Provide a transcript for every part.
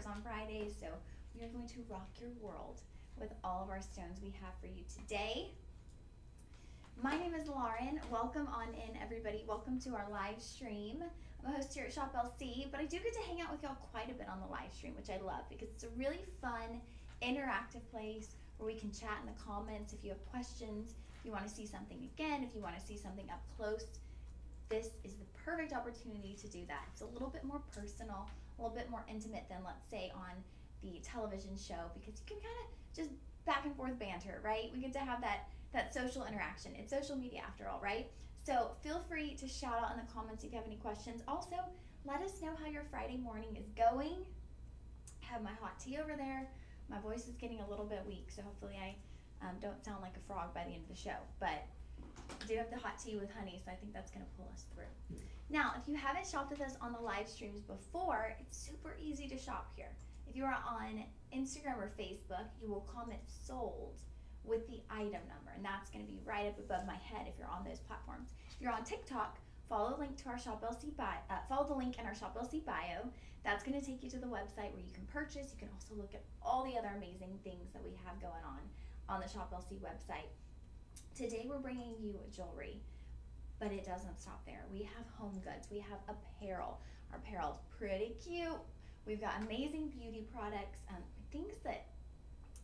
stores on Fridays, so we are going to rock your world with all of our stones we have for you today. My name is Lauren. Welcome on in, everybody. Welcome to our live stream. I'm a host here at Shop LC, but I do get to hang out with y'all quite a bit on the live stream, which I love because it's a really fun, interactive place where we can chat in the comments if you have questions, if you want to see something again, if you want to see something up close. This is the perfect opportunity to do that. It's a little bit more personal, a little bit more intimate than, let's say, on the television show, because you can kind of just back and forth banter, right? We get to have that social interaction. It's social media after all, right? So feel free to shout out in the comments if you have any questions. Also, let us know how your Friday morning is going. I have my hot tea over there. My voice is getting a little bit weak, so hopefully I don't sound like a frog by the end of the show. But I do have the hot tea with honey, so I think that's going to pull us through. Now, if you haven't shopped with us on the live streams before, it's super easy to shop here. If you are on Instagram or Facebook, you will comment sold with the item number, and that's going to be right up above my head if you're on those platforms. If you're on TikTok, follow the link to our Shop LC bio. Follow the link in our Shop LC bio. That's going to take you to the website where you can purchase. You can also look at all the other amazing things that we have going on the Shop LC website. Today we're bringing you jewelry, but it doesn't stop there. We have home goods. We have apparel. Our apparel's pretty cute. We've got amazing beauty products, things that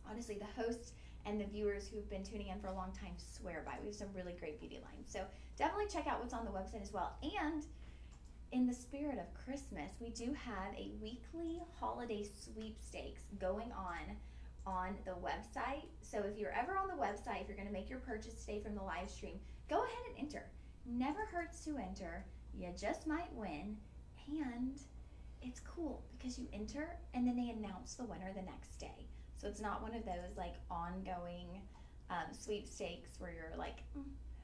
honestly the host and the viewers who've been tuning in for a long time swear by. We have some really great beauty lines. So definitely check out what's on the website as well. And in the spirit of Christmas, we do have a weekly holiday sweepstakes going on the website. So if you're ever on the website, if you're going to make your purchase today from the live stream, go ahead and enter. Never hurts to enter. You just might win. And it's cool because you enter and then they announce the winner the next day. So it's not one of those like ongoing sweepstakes where you're like,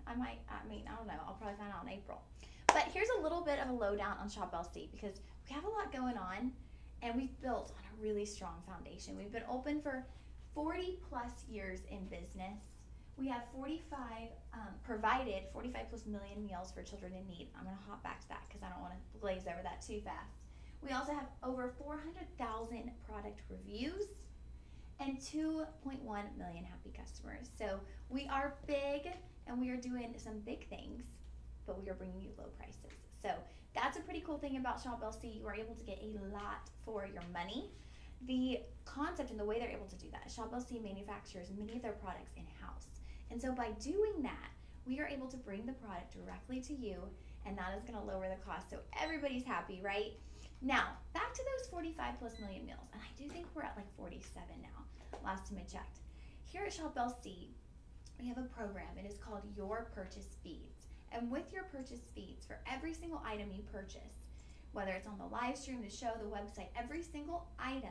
I don't know, I'll probably find out in April. But here's a little bit of a lowdown on Shop LC because we have a lot going on and we've built on a really strong foundation. We've been open for 40 plus years in business. We have provided 45 plus million meals for children in need. I'm gonna hop back to that because I don't wanna glaze over that too fast. We also have over 400,000 product reviews and 2.1 million happy customers. So we are big and we are doing some big things, but we are bringing you low prices. So that's a pretty cool thing about Shop LC. You are able to get a lot for your money. The concept and the way they're able to do that, Shop LC manufactures many of their products in-house. And so by doing that, we are able to bring the product directly to you, and that is gonna lower the cost so everybody's happy, right? Now, back to those 45 plus million meals, and I do think we're at like 47 now, last time I checked. Here at Shop LC, we have a program. It is called Your Purchase Feeds. And with Your Purchase Feeds, for every single item you purchase, whether it's on the live stream, the show, the website, every single item,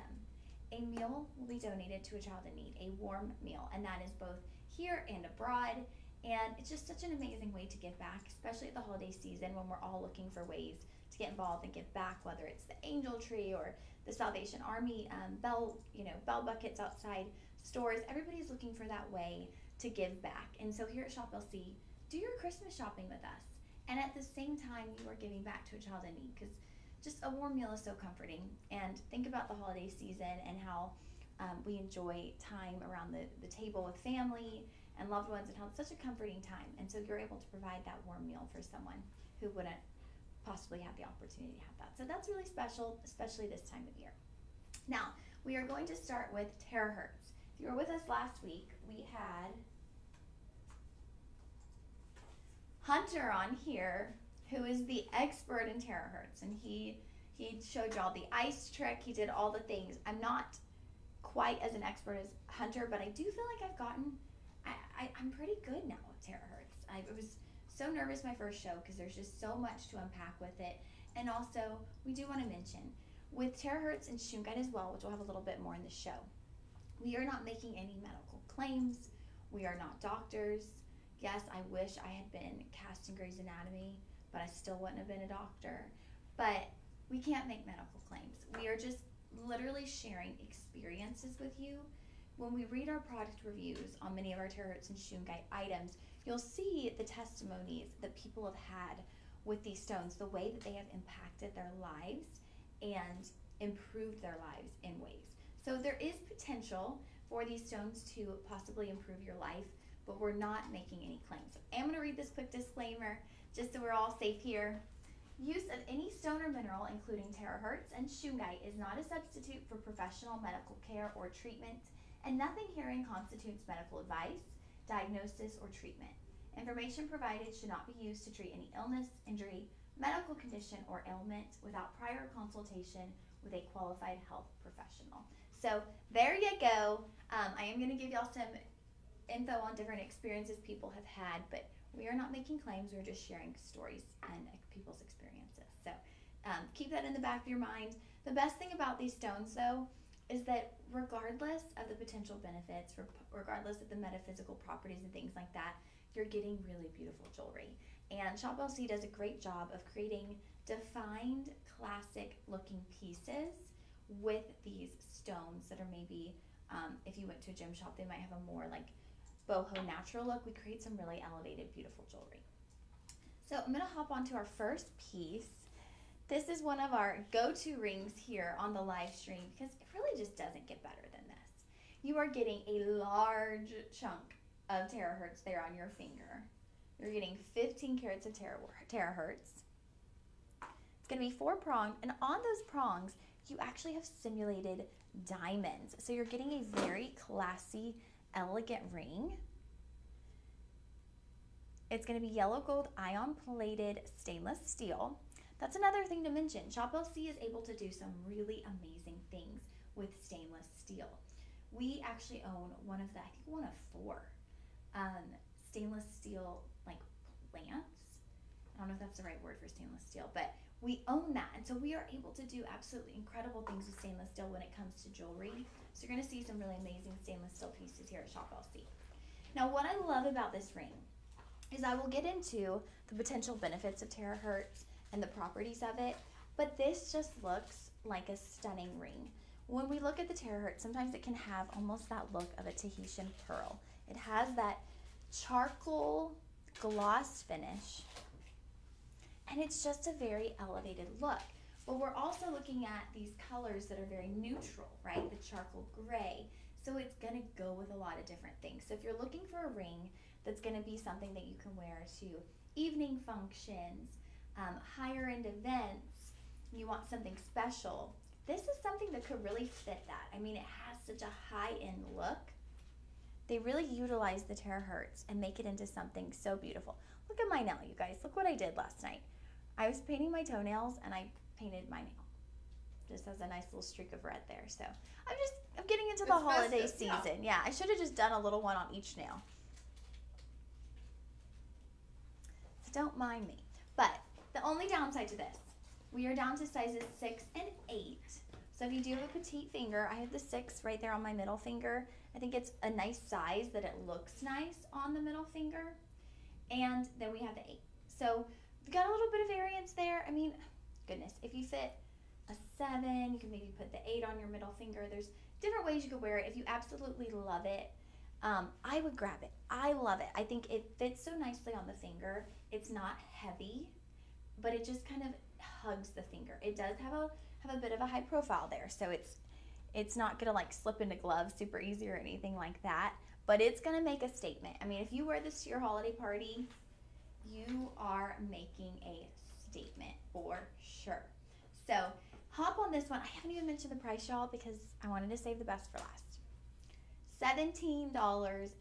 a meal will be donated to a child in need, a warm meal, and that is both here and abroad. And it's just such an amazing way to give back, especially at the holiday season when we're all looking for ways to get involved and give back, whether it's the Angel Tree or the Salvation Army bell buckets outside stores. Everybody's looking for that way to give back. And so here at Shop LC, do your Christmas shopping with us. And at the same time, you are giving back to a child in need because just a warm meal is so comforting. And think about the holiday season and how we enjoy time around the table with family and loved ones and how it's such a comforting time. And so you're able to provide that warm meal for someone who wouldn't possibly have the opportunity to have that. So that's really special, especially this time of year. Now, we are going to start with Terahertz. If you were with us last week, we had Hunter on here, who is the expert in Terahertz, and he showed y'all the ice trick. He did all the things. I'm not quite as an expert as Hunter, but I do feel like I've gotten, I'm pretty good now with Terahertz. I was so nervous my first show because there's just so much to unpack with it. And also, we do want to mention, with Terahertz and Shungite as well, which we'll have a little bit more in the show, we are not making any medical claims. We are not doctors. Yes, I wish I had been cast in Grey's Anatomy, but I still wouldn't have been a doctor. But we can't make medical claims. We are just literally sharing experiences with you. When we read our product reviews on many of our Terahertz and Shungite items, you'll see the testimonies that people have had with these stones, the way that they have impacted their lives. And improved their lives in ways. So there is potential for these stones to possibly improve your life, but we're not making any claims. So I'm going to read this quick disclaimer just so we're all safe here. Use of any stone or mineral, including terahertz and shungite, is not a substitute for professional medical care or treatment, and nothing herein constitutes medical advice, diagnosis, or treatment. Information provided should not be used to treat any illness, injury, medical condition, or ailment without prior consultation with a qualified health professional. So there you go. I am going to give y'all some info on different experiences people have had, but we are not making claims. We're just sharing stories and people's experiences. So keep that in the back of your mind. The best thing about these stones, though, is that regardless of the potential benefits, regardless of the metaphysical properties and things like that, you're getting really beautiful jewelry. And Shop LC does a great job of creating defined, classic-looking pieces with these stones that are maybe, if you went to a gem shop, they might have a more like boho natural look. We create some really elevated, beautiful jewelry. So I'm going to hop onto our first piece. This is one of our go-to rings here on the live stream because it really just doesn't get better than this. You are getting a large chunk of terahertz there on your finger. You're getting 15 carats of terahertz. It's going to be 4-pronged, and on those prongs, you actually have simulated diamonds. So you're getting a very classy, elegant ring. It's going to be yellow gold ion plated stainless steel. That's another thing to mention. Shop LC is able to do some really amazing things with stainless steel. We actually own one of 4 stainless steel like plants. I don't know if that's the right word for stainless steel, but we own that, and so we are able to do absolutely incredible things with stainless steel when it comes to jewelry. So you're going to see some really amazing stainless steel pieces here at Shop LC. Now, what I love about this ring is I will get into the potential benefits of terahertz and the properties of it, but this just looks like a stunning ring. When we look at the terahertz, sometimes it can have almost that look of a Tahitian pearl. It has that charcoal gloss finish, and it's just a very elevated look. But we're also looking at these colors that are very neutral, right? The charcoal gray. So it's gonna go with a lot of different things. So if you're looking for a ring that's gonna be something that you can wear to evening functions, higher end events, you want something special, this is something that could really fit that. I mean, it has such a high-end look. They really utilize the terahertz and make it into something so beautiful. Look at my nail, you guys. Look what I did last night. I was painting my toenails and I painted my nail. Just has a nice little streak of red there. So I'm getting into the holiday season. Yeah, I should have just done a little one on each nail. So don't mind me. But the only downside to this, we are down to sizes 6 and 8. So if you do have a petite finger, I have the 6 right there on my middle finger. I think it's a nice size that it looks nice on the middle finger. And then we have the 8. So we've got a little bit of variance there. I mean, goodness, if you fit a 7, you can maybe put the 8 on your middle finger. There's different ways you could wear it. If you absolutely love it, I would grab it. I love it. I think it fits so nicely on the finger. It's not heavy, but it just kind of hugs the finger. It does have a bit of a high profile there, so it's not gonna like slip into gloves super easy or anything like that, but it's gonna make a statement. I mean, if you wear this to your holiday party, you are making a statement for sure. So hop on this one. I haven't even mentioned the price, y'all, because I wanted to save the best for last. $17.99,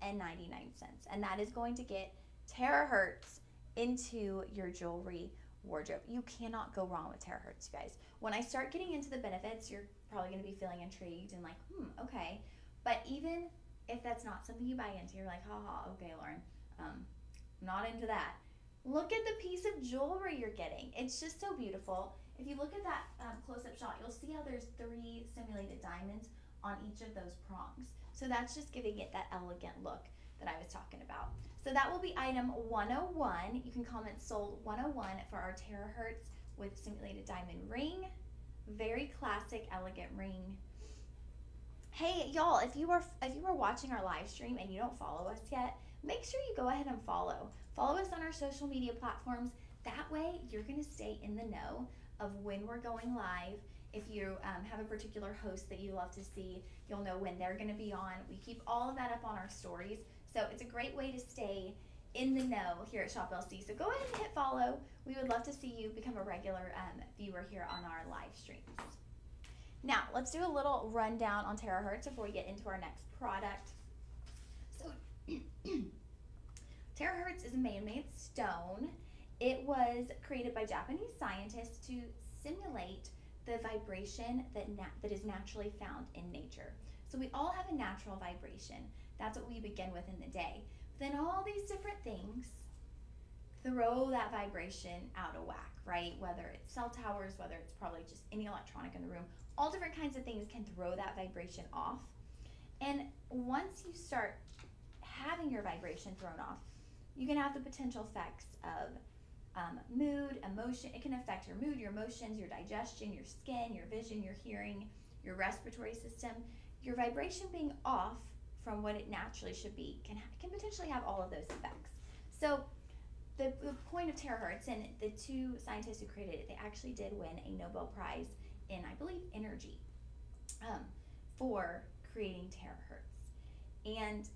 and that is going to get terahertz into your jewelry wardrobe. You cannot go wrong with terahertz, you guys. When I start getting into the benefits, you're probably going to be feeling intrigued and like, okay. But even if that's not something you buy into, you're like, haha, okay, Lauren, I'm not into that. Look at the piece of jewelry you're getting. It's just so beautiful. If you look at that close-up shot, you'll see how there's 3 simulated diamonds on each of those prongs. So that's just giving it that elegant look that I was talking about. So that will be item 101. You can comment sold 101 for our terahertz with simulated diamond ring. Very classic, elegant ring. Hey, y'all, if you are watching our live stream and you don't follow us yet, make sure you go ahead and follow. Follow us on our social media platforms. That way, you're going to stay in the know of when we're going live. If you have a particular host that you love to see, you'll know when they're going to be on. We keep all of that up on our stories. So it's a great way to stay in the know here at Shop LC. So go ahead and hit follow. We would love to see you become a regular viewer here on our live streams. Now, let's do a little rundown on Terahertz before we get into our next product. So, Terahertz is a man-made stone. It was created by Japanese scientists to simulate the vibration that is naturally found in nature. So we all have a natural vibration. That's what we begin with in the day. But then all these different things throw that vibration out of whack, right? Whether it's cell towers, whether it's probably just any electronic in the room, all different kinds of things can throw that vibration off. And once you start having your vibration thrown off, you can have the potential effects of mood, emotion. It can affect your mood, your emotions, your digestion, your skin, your vision, your hearing, your respiratory system. Your vibration being off from what it naturally should be can potentially have all of those effects. So the point of Terahertz, and the two scientists who created it, they actually did win a Nobel Prize in, I believe, energy for creating Terahertz. And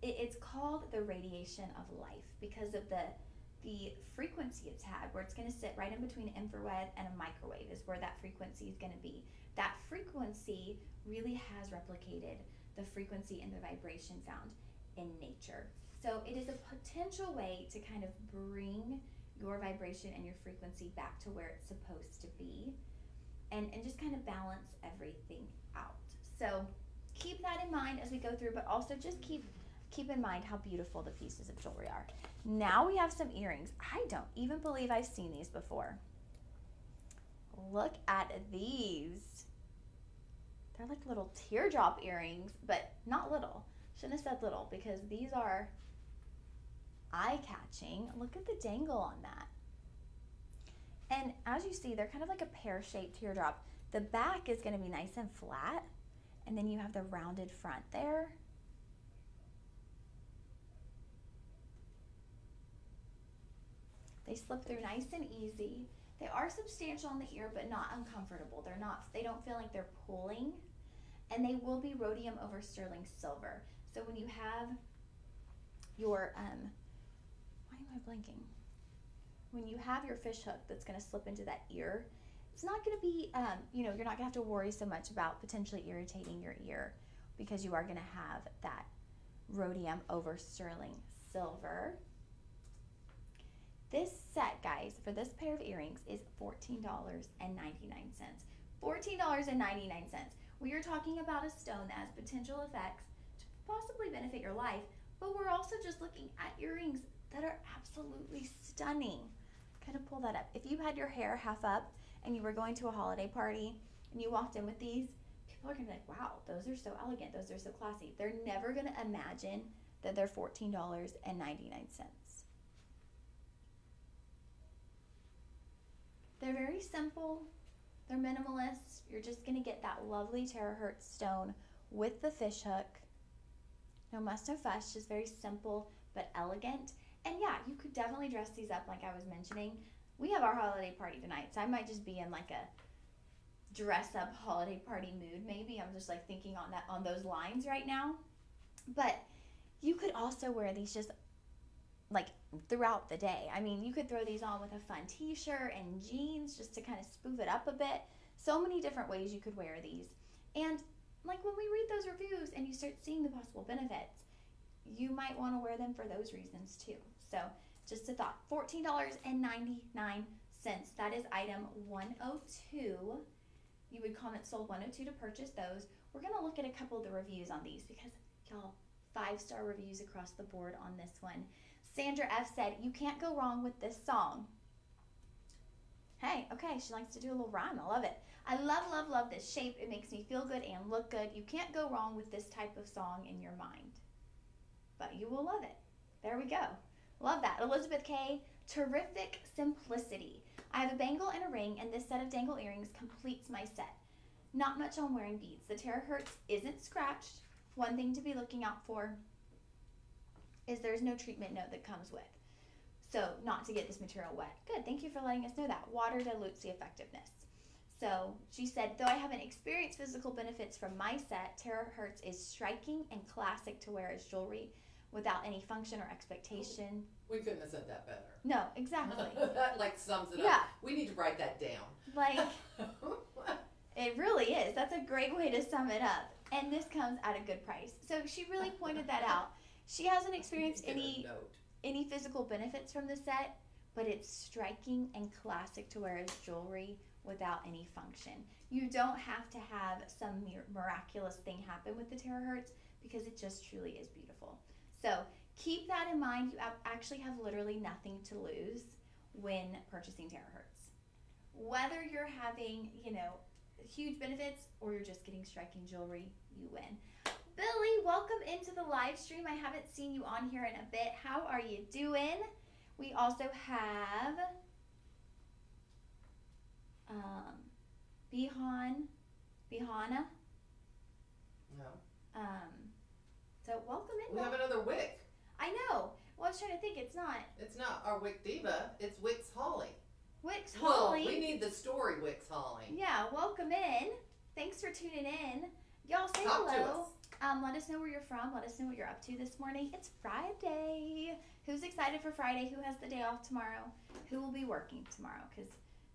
it's called the radiation of life because of the frequency it's had, where it's going to sit right in between infrared and a microwave is where that frequency is going to be. That frequency really has replicated the frequency and the vibration found in nature. So it is a potential way to kind of bring your vibration and your frequency back to where it's supposed to be, and just kind of balance everything out. So keep that in mind as we go through, but also just keep in mind how beautiful the pieces of jewelry are. Now we have some earrings. I don't even believe I've seen these before. Look at these. They're like little teardrop earrings, but not little. Shouldn't have said little because these are eye-catching. Look at the dangle on that. And as you see, they're kind of like a pear-shaped teardrop. The back is going to be nice and flat, and then you have the rounded front there. They slip through nice and easy. They are substantial in the ear, but not uncomfortable. They don't feel like they're pulling, and they will be rhodium over sterling silver. So when you have your, why am I blanking? When you have your fish hook that's going to slip into that ear, it's not going to be, you're not going to have to worry so much about potentially irritating your ear because you are going to have that rhodium over sterling silver. This set, guys, for this pair of earrings is $14.99. $14.99. We are talking about a stone that has potential effects to possibly benefit your life, but we're also just looking at earrings that are absolutely stunning. Kind of pull that up. If you had your hair half up and you were going to a holiday party and you walked in with these, people are going to be like, wow, those are so elegant. Those are so classy. They're never going to imagine that they're $14.99. They're very simple. They're minimalist. You're just going to get that lovely Terahertz stone with the fish hook. No muss, no fuss, just very simple but elegant. And yeah, you could definitely dress these up like I was mentioning. We have our holiday party tonight, so I might just be in like a dress up holiday party mood maybe. I'm just like thinking on those lines right now. But you could also wear these just like throughout the day. I mean, you could throw these on with a fun t-shirt and jeans just to kind of spoof it up a bit. So many different ways you could wear these. And like when we read those reviews and you start seeing the possible benefits, you might want to wear them for those reasons too. So just a thought, $14.99. That is item 102. You would comment sold 102 to purchase those. We're going to look at a couple of the reviews on these because y'all, 5-star reviews across the board on this one. Sandra F said, you can't go wrong with this song. Hey, okay, she likes to do a little rhyme. I love it. I love this shape. It makes me feel good and look good. You can't go wrong with this type of song in your mind. But you will love it. There we go. Love that. Elizabeth K, terrific simplicity. I have a bangle and a ring, and this set of dangle earrings completes my set. Not much on wearing beads. The Terahertz isn't scratched. One thing to be looking out for is there's no treatment note that comes with. So not to get this material wet. Good, thank you for letting us know that. Water dilutes the effectiveness. So she said, though I haven't experienced physical benefits from my set, Terahertz is striking and classic to wear as jewelry without any function or expectation. We couldn't have said that better. No, exactly. That like sums it up. Yeah. We need to write that down. Like, it really is. That's a great way to sum it up. And this comes at a good price. So she really pointed that out. She hasn't experienced any physical benefits from the set, but it's striking and classic to wear as jewelry without any function. You don't have to have some miraculous thing happen with the Terahertz because it just truly is beautiful. So keep that in mind. You actually have literally nothing to lose when purchasing Terahertz. Whether you're having, huge benefits or you're just getting striking jewelry, you win. Billy, welcome into the live stream. I haven't seen you on here in a bit. How are you doing? We also have Bihana. No. So welcome in. We have another Wick. I know. Well, I was trying to think. It's not our Wick Diva. It's Wix Holly. Wix Holly. Well, we need the story Wix Holly. Yeah, welcome in. Thanks for tuning in. Y'all say Talk hello. to us. Let us know where you're from. Let us know what you're up to this morning. It's Friday. Who's excited for Friday? Who has the day off tomorrow? Who will be working tomorrow? Because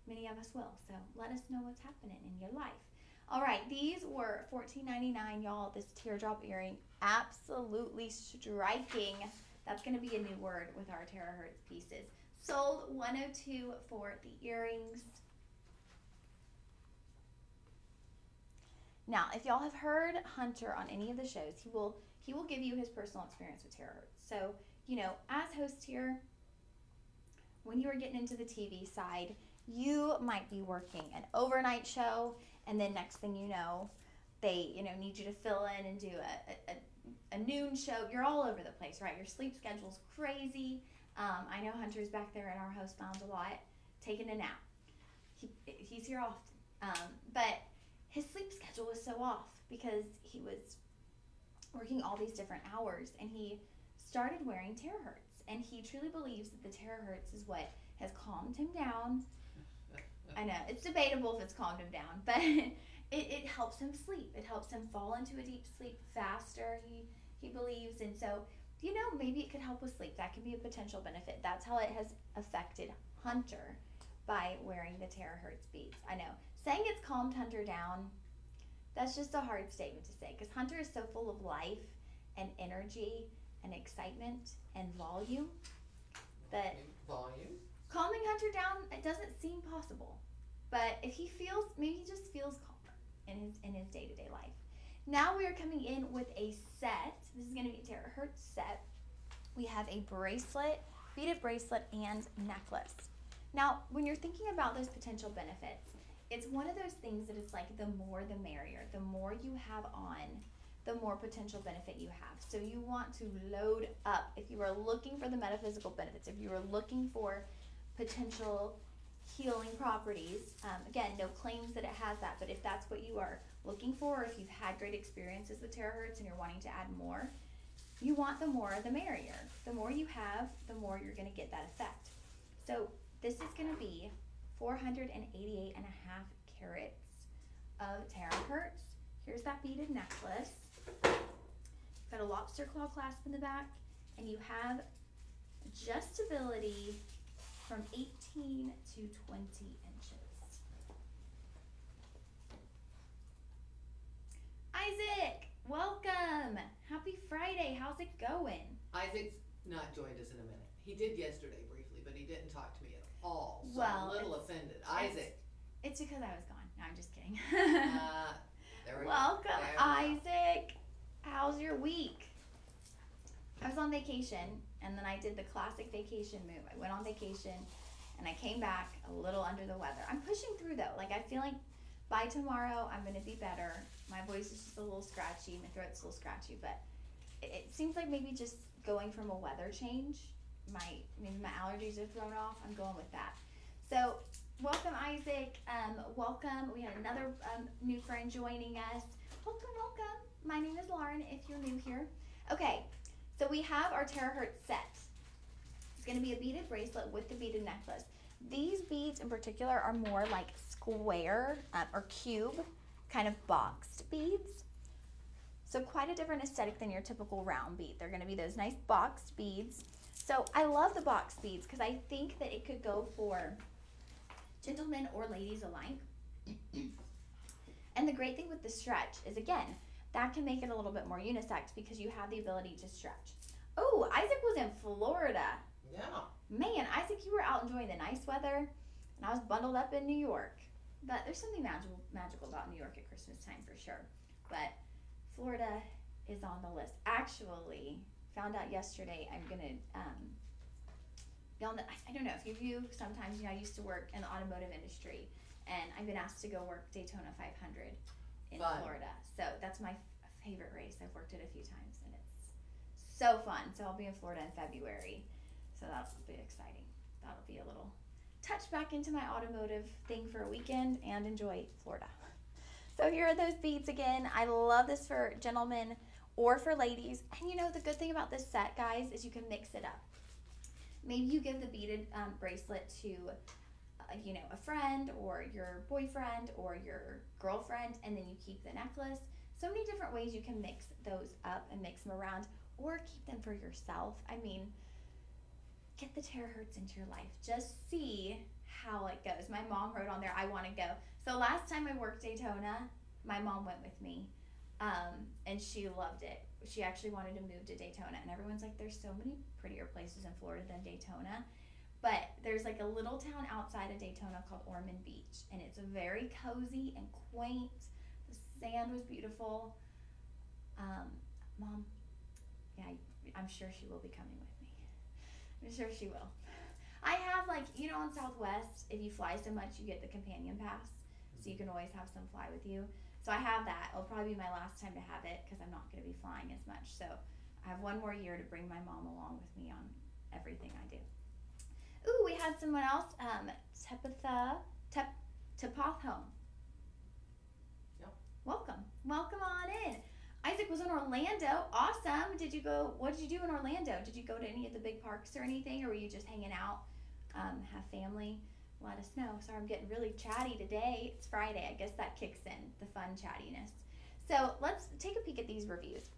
many of us will. So let us know what's happening in your life. All right, these were $14.99, y'all. This teardrop earring, absolutely striking. That's going to be a new word with our Terahertz pieces. Sold $102 for the earrings. Now, if y'all have heard Hunter on any of the shows, he will give you his personal experience with Terahertz. So, as host here, when you are getting into the TV side, you might be working an overnight show, and then next thing you know, they need you to fill in and do a noon show. You're all over the place, right? Your sleep schedule's crazy. I know Hunter's back there in our host lounge a lot, taking a nap. He's here often, but his sleep schedule was so off because he was working all these different hours, and he started wearing Terahertz, and he truly believes that the Terahertz is what has calmed him down. I know, it's debatable if it's calmed him down, but it helps him sleep. It helps him fall into a deep sleep faster, he believes, and so, maybe it could help with sleep. That could be a potential benefit. That's how it has affected Hunter by wearing the Terahertz beads. I know, saying it's calmed Hunter down, that's just a hard statement to say because Hunter is so full of life and energy and excitement and volume that calming Hunter down, it doesn't seem possible. But if he feels, maybe he just feels calmer in his day-to-day life. Now we are coming in with a set. This is going to be a Terahertz set. We have a bracelet, beaded bracelet, and necklace. Now, when you're thinking about those potential benefits, it's one of those things that it's like the more the merrier. The more you have on, the more potential benefit you have. So you want to load up. If you are looking for the metaphysical benefits, if you are looking for potential healing properties, again, no claims that it has that, but if that's what you are looking for, or if you've had great experiences with Terahertz and you're wanting to add more, you want the more the merrier. The more you have, the more you're going to get that effect. So this is going to be 488.5 carats of Terahertz. Here's that beaded necklace. Got a lobster claw clasp in the back, and you have adjustability from 18 to 20 inches. Isaac, welcome. Happy Friday. How's it going? Isaac's not joined us in a minute. He did yesterday briefly, but he didn't talk to me at all. So well, I'm a little offended. Isaac. It's because I was gone. No, I'm just kidding. There we Welcome, go. Isaac. How's your week? I was on vacation, and then I did the classic vacation move. I went on vacation, and I came back a little under the weather. I'm pushing through, though. Like, I feel like by tomorrow, I'm going to be better. My voice is just a little scratchy. My throat's a little scratchy, but it seems like maybe just going from a weather change, maybe my allergies are thrown off. I'm going with that. So, welcome, Isaac. Welcome. We had another new friend joining us. Welcome, welcome. My name is Lauren, if you're new here. Okay, so we have our Terahertz set. It's going to be a beaded bracelet with the beaded necklace. These beads in particular are more like square or cube kind of boxed beads. So quite a different aesthetic than your typical round bead. They're going to be those nice boxed beads. So I love the boxed beads because I think that it could go for gentlemen or ladies alike. And the great thing with the stretch is, again, that can make it a little bit more unisex because you have the ability to stretch. Oh, Isaac was in Florida. Yeah. Man, Isaac, you were out enjoying the nice weather, and I was bundled up in New York. But there's something magical about New York at Christmas time for sure. But Florida is on the list. Actually, found out yesterday I'm going to be on the, I don't know if you sometimes, I used to work in the automotive industry, and I've been asked to go work Daytona 500 in Fun. Florida. So that's my favorite race. I've worked it a few times, and it's so fun. So I'll be in Florida in February. So that'll be exciting. That'll be a little touch back into my automotive thing for a weekend and enjoy Florida. So here are those beads again. I love this for gentlemen or for ladies. And the good thing about this set, guys, is you can mix it up. Maybe you give the beaded bracelet to a friend or your boyfriend or your girlfriend, and then you keep the necklace. So many different ways you can mix those up and mix them around, or keep them for yourself. I mean, get the Terahertz into your life. Just see how it goes. My mom wrote on there, I want to go. So last time I worked Daytona, my mom went with me, and she loved it. She actually wanted to move to Daytona, and everyone's like, there's so many prettier places in Florida than Daytona. But there's like a little town outside of Daytona called Ormond Beach, and it's very cozy and quaint. The sand was beautiful. Mom, yeah, I'm sure she will be coming with me. I'm sure she will. I have on Southwest, if you fly so much, you get the companion pass, so you can always have some fly with you. So I have that. It'll probably be my last time to have it because I'm not going to be flying as much. So I have one more year to bring my mom along with me on everything I do. Ooh, we had someone else, Tepoth Home. Yep. Welcome on in. Isaac was in Orlando. Awesome. What did you do in Orlando? Did you go to any of the big parks or anything, or were you just hanging out, have family? Let us know. Sorry, I'm getting really chatty today. It's Friday. I guess that kicks in, the fun chattiness. So let's take a peek at these reviews.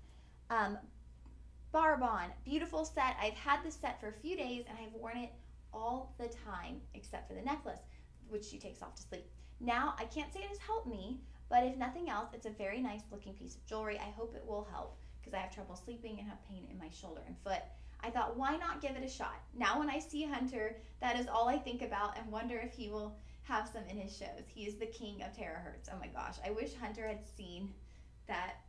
Barbon, beautiful set. I've had this set for a few days, and I've worn it all the time except for the necklace, which she takes off to sleep. Now, I can't say it has helped me, but if nothing else, it's a very nice looking piece of jewelry. I hope it will help because I have trouble sleeping and have pain in my shoulder and foot. I thought, why not give it a shot? Now when I see Hunter, that is all I think about and wonder if he will have some in his shows. He is the king of Terahertz. Oh my gosh, I wish Hunter had seen that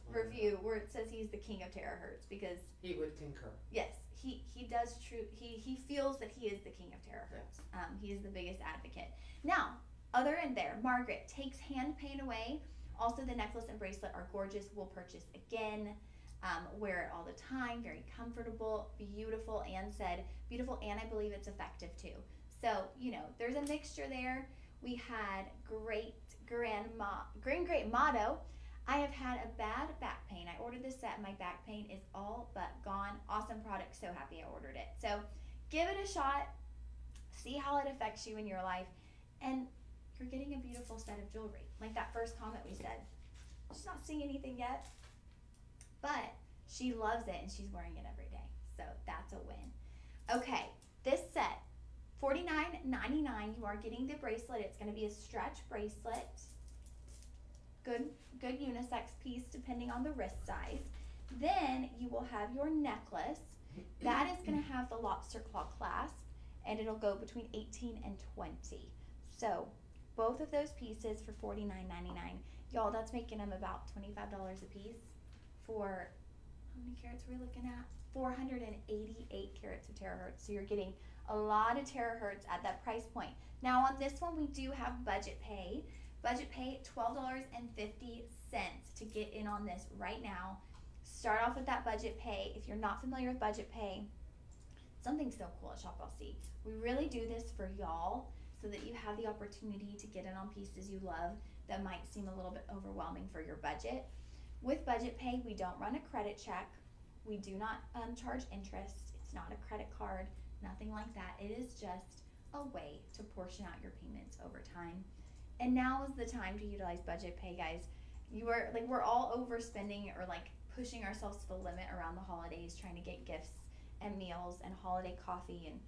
review where it says he's the king of Terahertz, because he would concur. Yes, he does he feels that he is the king of Terahertz. He is the biggest advocate. Now, other end there, Margaret takes hand pain away. Also, the necklace and bracelet are gorgeous. We'll purchase again. Wear it all the time. Very comfortable, beautiful. Anne said beautiful, and I believe it's effective too. So there's a mixture there. We had great motto. I have had a bad back pain. I ordered this set and my back pain is all but gone. Awesome product. So happy I ordered it. So give it a shot. See how it affects you in your life. And you're getting a beautiful set of jewelry. Like that first comment we said. She's not seeing anything yet, but she loves it and she's wearing it every day. So that's a win. Okay, this set, $49.99. You are getting the bracelet. It's going to be a stretch bracelet. Good unisex piece depending on the wrist size. Then you will have your necklace. That is going to have the lobster claw clasp, and it'll go between 18 and 20. So both of those pieces for $49.99. Y'all, that's making them about $25 a piece for, how many carats are we looking at? 488 carats of Terahertz. So you're getting a lot of Terahertz at that price point. Now on this one, we do have budget pay. Budget pay, $12.50 to get in on this right now. Start off with that budget pay. If you're not familiar with budget pay, something so cool at ShopLC. We really do this for y'all so that you have the opportunity to get in on pieces you love that might seem a little bit overwhelming for your budget. With budget pay, we don't run a credit check. We do not charge interest. It's not a credit card, nothing like that. It is just a way to portion out your payments over time. And now is the time to utilize budget pay, guys. We're all overspending or like pushing ourselves to the limit around the holidays, trying to get gifts and meals and holiday coffee and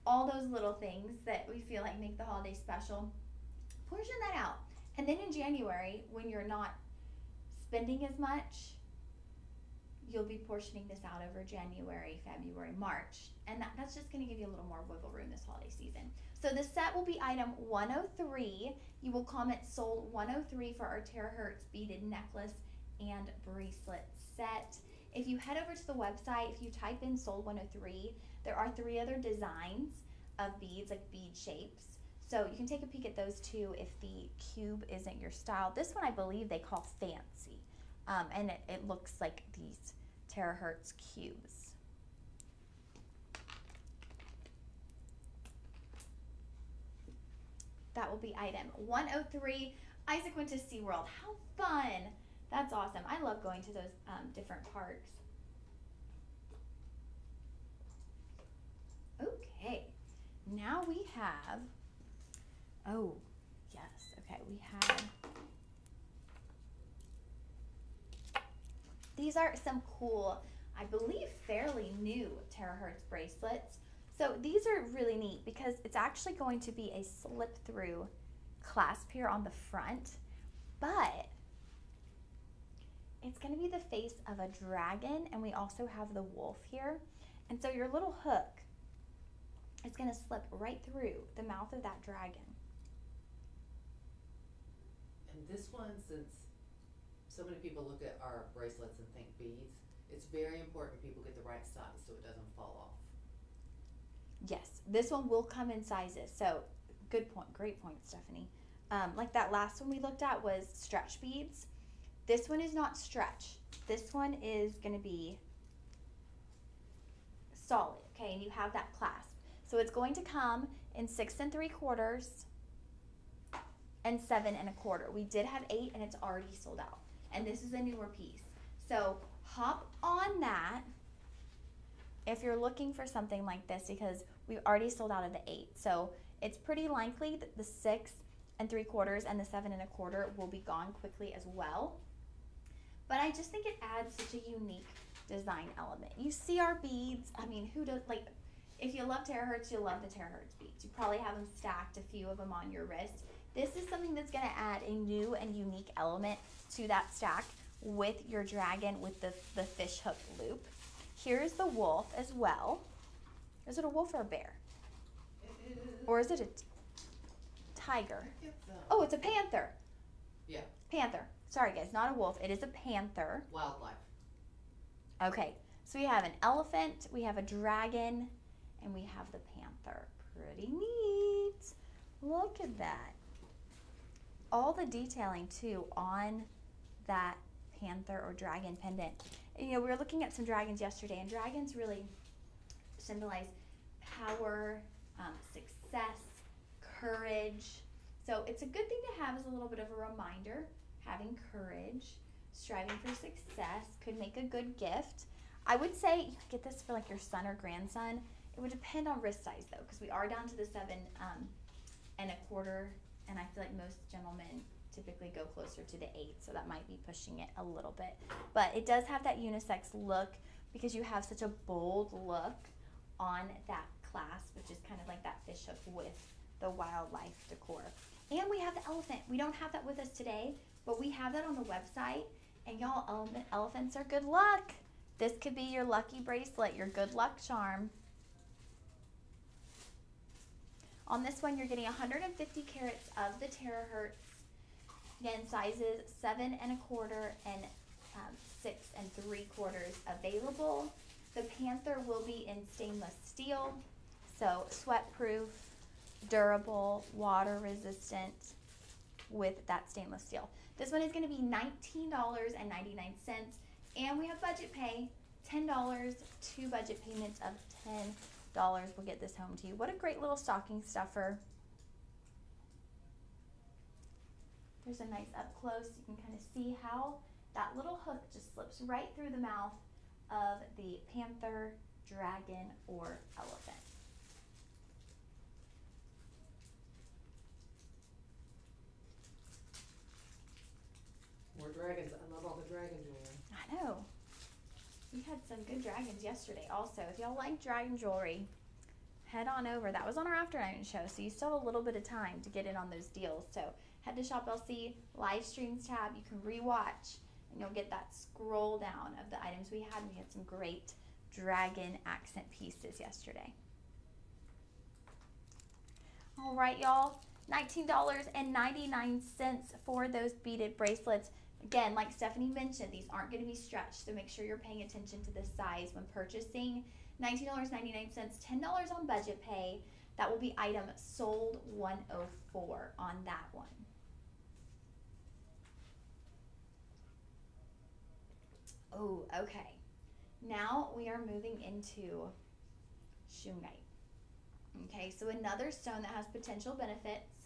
all those little things that we feel like make the holiday special. Portion that out. And then in January, when you're not spending as much, you'll be portioning this out over January, February, March. And that's just going to give you a little more wiggle room this holiday season. So the set will be item 103. You will comment sold 103 for our Terahertz beaded necklace and bracelet set. If you head over to the website, if you type in sold 103, there are 3 other designs of beads, like bead shapes. So you can take a peek at those too if the cube isn't your style. This one I believe they call fancy. And it looks like these Terahertz cubes. That will be item 103. Isaac went to SeaWorld. How fun! That's awesome. I love going to those different parks. Okay, now we have, oh, yes, okay, we have, these are some cool, I believe fairly new Terahertz bracelets. So these are really neat because it's actually going to be a slip-through clasp here on the front, but it's going to be the face of a dragon, and we also have the wolf here. And so your little hook is going to slip right through the mouth of that dragon. And this one, since so many people look at our bracelets and think beads, it's very important people get the right size so it doesn't fall off. Yes, this one will come in sizes. So good point, great point, Stephanie. Like that last one we looked at was stretch beads. This one is not stretch. This one is going to be solid, okay, and you have that clasp. So it's going to come in 6 3/4 and 7 1/4. We did have 8 and it's already sold out. And this is a newer piece. So hop on that if you're looking for something like this, because we already sold out of the 8. So it's pretty likely that the 6 3/4 and the 7 1/4 will be gone quickly as well. But I just think it adds such a unique design element. You see our beads. I mean, who does, like, if you love Terahertz, you'll love the Terahertz beads. You probably have them stacked, a few of them on your wrist. This is something that's going to add a new and unique element to that stack with your dragon with the fish hook loop. Here's the wolf as well. Is it a wolf or a bear? It is. Or is it a tiger? Oh, it's a panther. Yeah. Panther. Sorry guys, not a wolf. It is a panther. Wildlife. Okay, so we have an elephant, we have a dragon, and we have the panther. Pretty neat. Look at that. All the detailing too on that panther or dragon pendant. And, you know, we were looking at some dragons yesterday, and dragons really symbolize power, success, courage. So it's a good thing to have as a little bit of a reminder. Having courage, striving for success could make a good gift. I would say you could get this for like your son or grandson. It would depend on wrist size though, because we are down to the 7 1/4, and I feel like most gentlemen typically go closer to the 8, so that might be pushing it a little bit. But it does have that unisex look because you have such a bold look on that clasp, which is kind of like that fish hook with the wildlife decor. And we have the elephant. We don't have that with us today, but we have that on the website. And y'all, elephants are good luck. This could be your lucky bracelet, your good luck charm. On this one, you're getting 150 carats of the Terahertz. Again, sizes 7 1/4 and 6 3/4 available. The panther will be in stainless steel, so sweat-proof, durable, water resistant with that stainless steel. This one is going to be $19.99, and we have budget pay, $10, 2 budget payments of $10 will get this home to you. What a great little stocking stuffer. There's a nice up close. You can kind of see how that little hook just slips right through the mouth of the panther, dragon, or elephant. More dragons. I love all the dragon jewelry. I know. We had some good dragons yesterday also. If y'all like dragon jewelry, head on over. That was on our afternoon show, so you still have a little bit of time to get in on those deals. So head to Shop LC, live streams tab. You can rewatch, and you'll get that scroll down of the items we had. We had some great dragon accent pieces yesterday. All right, y'all. $19.99 for those beaded bracelets. Again, like Stephanie mentioned, these aren't going to be stretched, so make sure you're paying attention to the size when purchasing. $19.99, $10 on budget pay. That will be item sold 104 on that one. Oh, okay. Now we are moving into Shungite. Okay, so another stone that has potential benefits.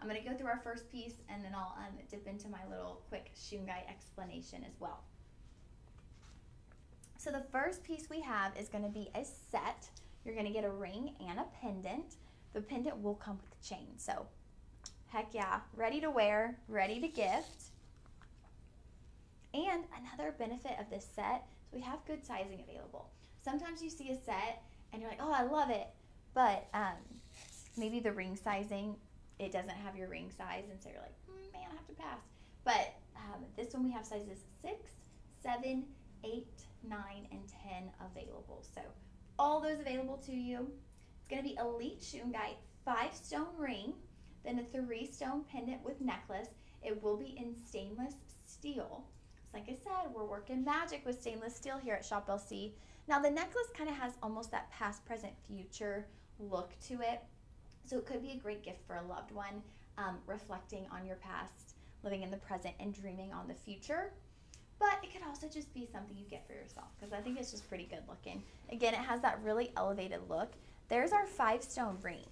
I'm going to go through our first piece, and then I'll dip into my little quick Shungite explanation as well. So the first piece we have is going to be a set. You're going to get a ring and a pendant. The pendant will come with a chain, so heck yeah, ready to wear, ready to gift. And another benefit of this set is we have good sizing available. Sometimes you see a set and you're like, oh, I love it, but maybe the ring sizing, it doesn't have your ring size, and so you're like, man, I have to pass. But this one we have sizes 6, 7, 8, 9, and 10 available. So all those available to you. It's going to be Elite Shungite 5-stone ring, then a 3-stone pendant with necklace. It will be in stainless steel. So like I said, we're working magic with stainless steel here at Shop LC. Now the necklace kind of has almost that past, present, future look to it. So it could be a great gift for a loved one, reflecting on your past, living in the present, and dreaming on the future. But it could also just be something you get for yourself, because I think it's just pretty good looking. Again, it has that really elevated look. There's our 5-stone ring.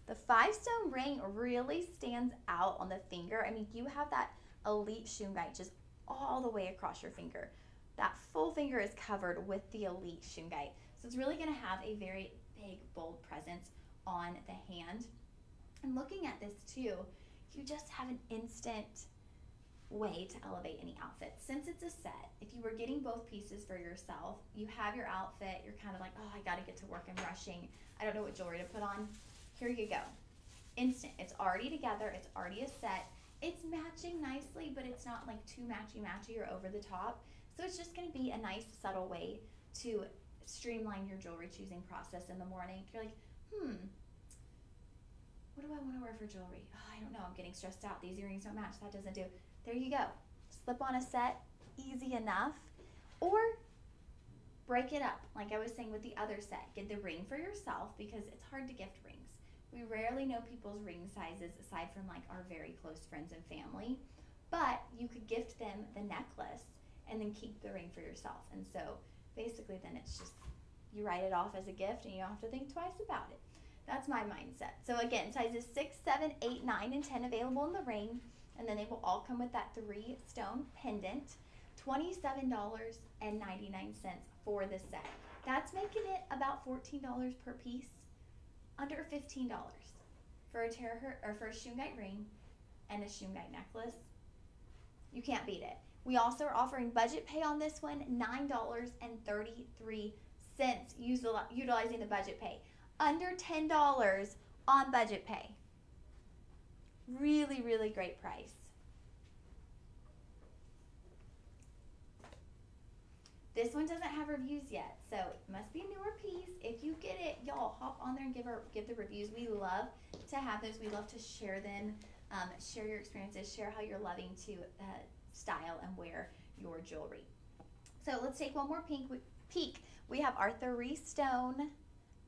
The 5-stone ring really stands out on the finger. I mean, you have that Elite Shungite just all the way across your finger. That full finger is covered with the Elite Shungite. So it's really going to have a very big, bold presence on the hand. And looking at this too, you just have an instant way to elevate any outfit. Since it's a set, if you were getting both pieces for yourself, you have your outfit, you're kind of like, oh, I got to get to work, I'm rushing, I don't know what jewelry to put on. Here you go. Instant. It's already together, it's already a set. It's matching nicely, but it's not like too matchy or over the top. So it's just going to be a nice, subtle way to streamline your jewelry choosing process in the morning. You're like, what do I want to wear for jewelry? Oh, I don't know, I'm getting stressed out. These earrings don't match, that doesn't do. There you go. Slip on a set, easy enough. Or break it up, like I was saying with the other set. Get the ring for yourself, because it's hard to gift rings. We rarely know people's ring sizes aside from like our very close friends and family. But you could gift them the necklace and then keep the ring for yourself. And so basically then it's just, you write it off as a gift and you don't have to think twice about it. That's my mindset. So again, sizes 6, 7, 8, 9, and 10 available in the ring. And then they will all come with that 3-stone pendant. $27.99 for the set. That's making it about $14 per piece. Under $15 for a Terahertz or for a Shungite ring and a Shungite necklace. You can't beat it. We also are offering budget pay on this one, $9.33, utilizing the budget pay. Under $10 on budget pay. Really, really great price. This one doesn't have reviews yet, so it must be a newer piece. If you get it, y'all hop on there and give the reviews. We love to have those. We love to share them, share your experiences, share how you're loving to style and wear your jewelry. So let's take one more peek. We have our 3-stone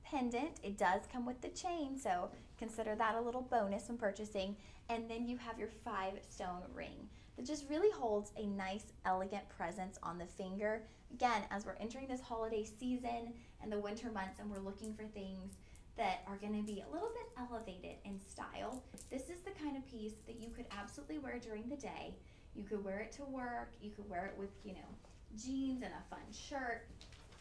pendant. It does come with the chain, so consider that a little bonus when purchasing. And then you have your 5-stone ring that just really holds a nice, elegant presence on the finger. Again, as we're entering this holiday season and the winter months, and we're looking for things that are going to be a little bit elevated in style, this is the kind of piece that you could absolutely wear during the day. You could wear it to work, you could wear it with, jeans and a fun shirt,